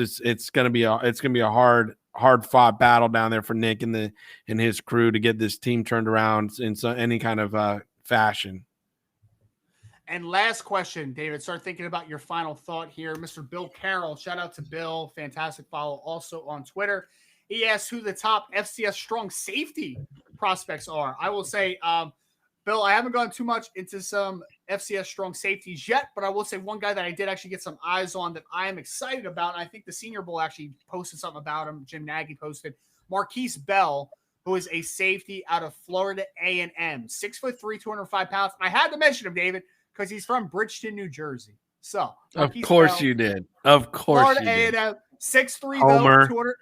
going to be a hard fought battle down there for Nick and his crew to get this team turned around in any kind of fashion. And last question, David, start thinking about your final thought here. Mr. Bill Carroll, shout out to Bill. Fantastic follow also on Twitter. He asked who the top FCS strong safety prospects are. I will say, Bill, I haven't gone too much into some FCS strong safeties yet, but I will say one guy that I did actually get some eyes on that I am excited about, and I think the Senior Bowl actually posted something about him. Jim Nagy posted. Marquis Bell, who is a safety out of Florida A&M. 6'3", 205 pounds. I had to mention him, David, because he's from Bridgeton, New Jersey. So, Marquis of course Bell, you did. Of course Florida you did. A&M, 6'3", though,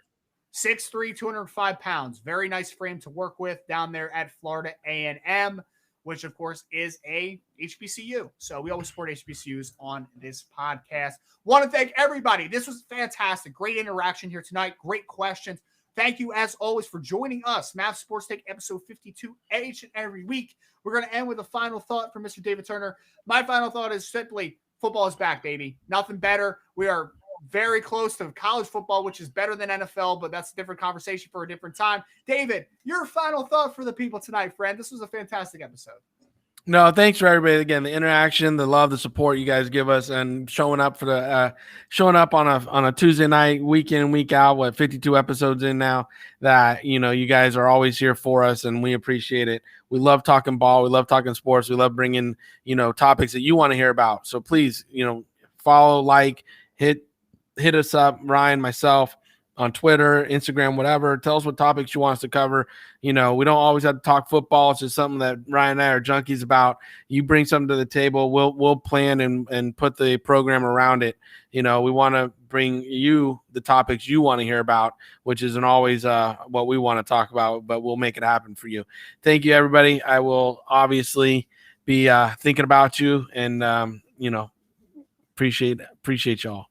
6'3", 205 pounds. Very nice frame to work with down there at Florida A&M, which, of course, is a HBCU. So we always support HBCUs on this podcast. Want to thank everybody. This was fantastic. Great interaction here tonight. Great questions. Thank you, as always, for joining us. Mav Sports Take episode 52 each and every week. We're going to end with a final thought from Mr. David Turner. My final thought is simply, football is back, baby. Nothing better. We are very close to college football, which is better than NFL, but that's a different conversation for a different time. David, your final thought for the people tonight, friend. This was a fantastic episode. No, thanks for everybody. Again, the interaction, the love, the support you guys give us, and showing up on a Tuesday night, week in, week out. 52 episodes in now. That you guys are always here for us, and we appreciate it. We love talking ball. We love talking sports. We love bringing topics that you want to hear about. So please, follow, hit us up, Ryan, myself, on Twitter, Instagram, whatever. Tell us what topics you want us to cover. We don't always have to talk football. It's just something that Ryan and I are junkies about. You bring something to the table, we'll plan and put the program around it. We want to bring you the topics you want to hear about, which isn't always what we want to talk about, but we'll make it happen for you. Thank you, everybody. I will obviously be thinking about you, and appreciate y'all.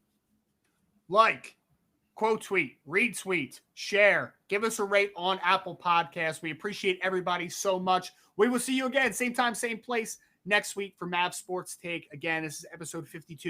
Quote tweet, retweet, share, give us a rate on Apple Podcasts. We appreciate everybody so much. We will see you again, same time, same place next week for Mav Sports Take. Again, this is episode 52.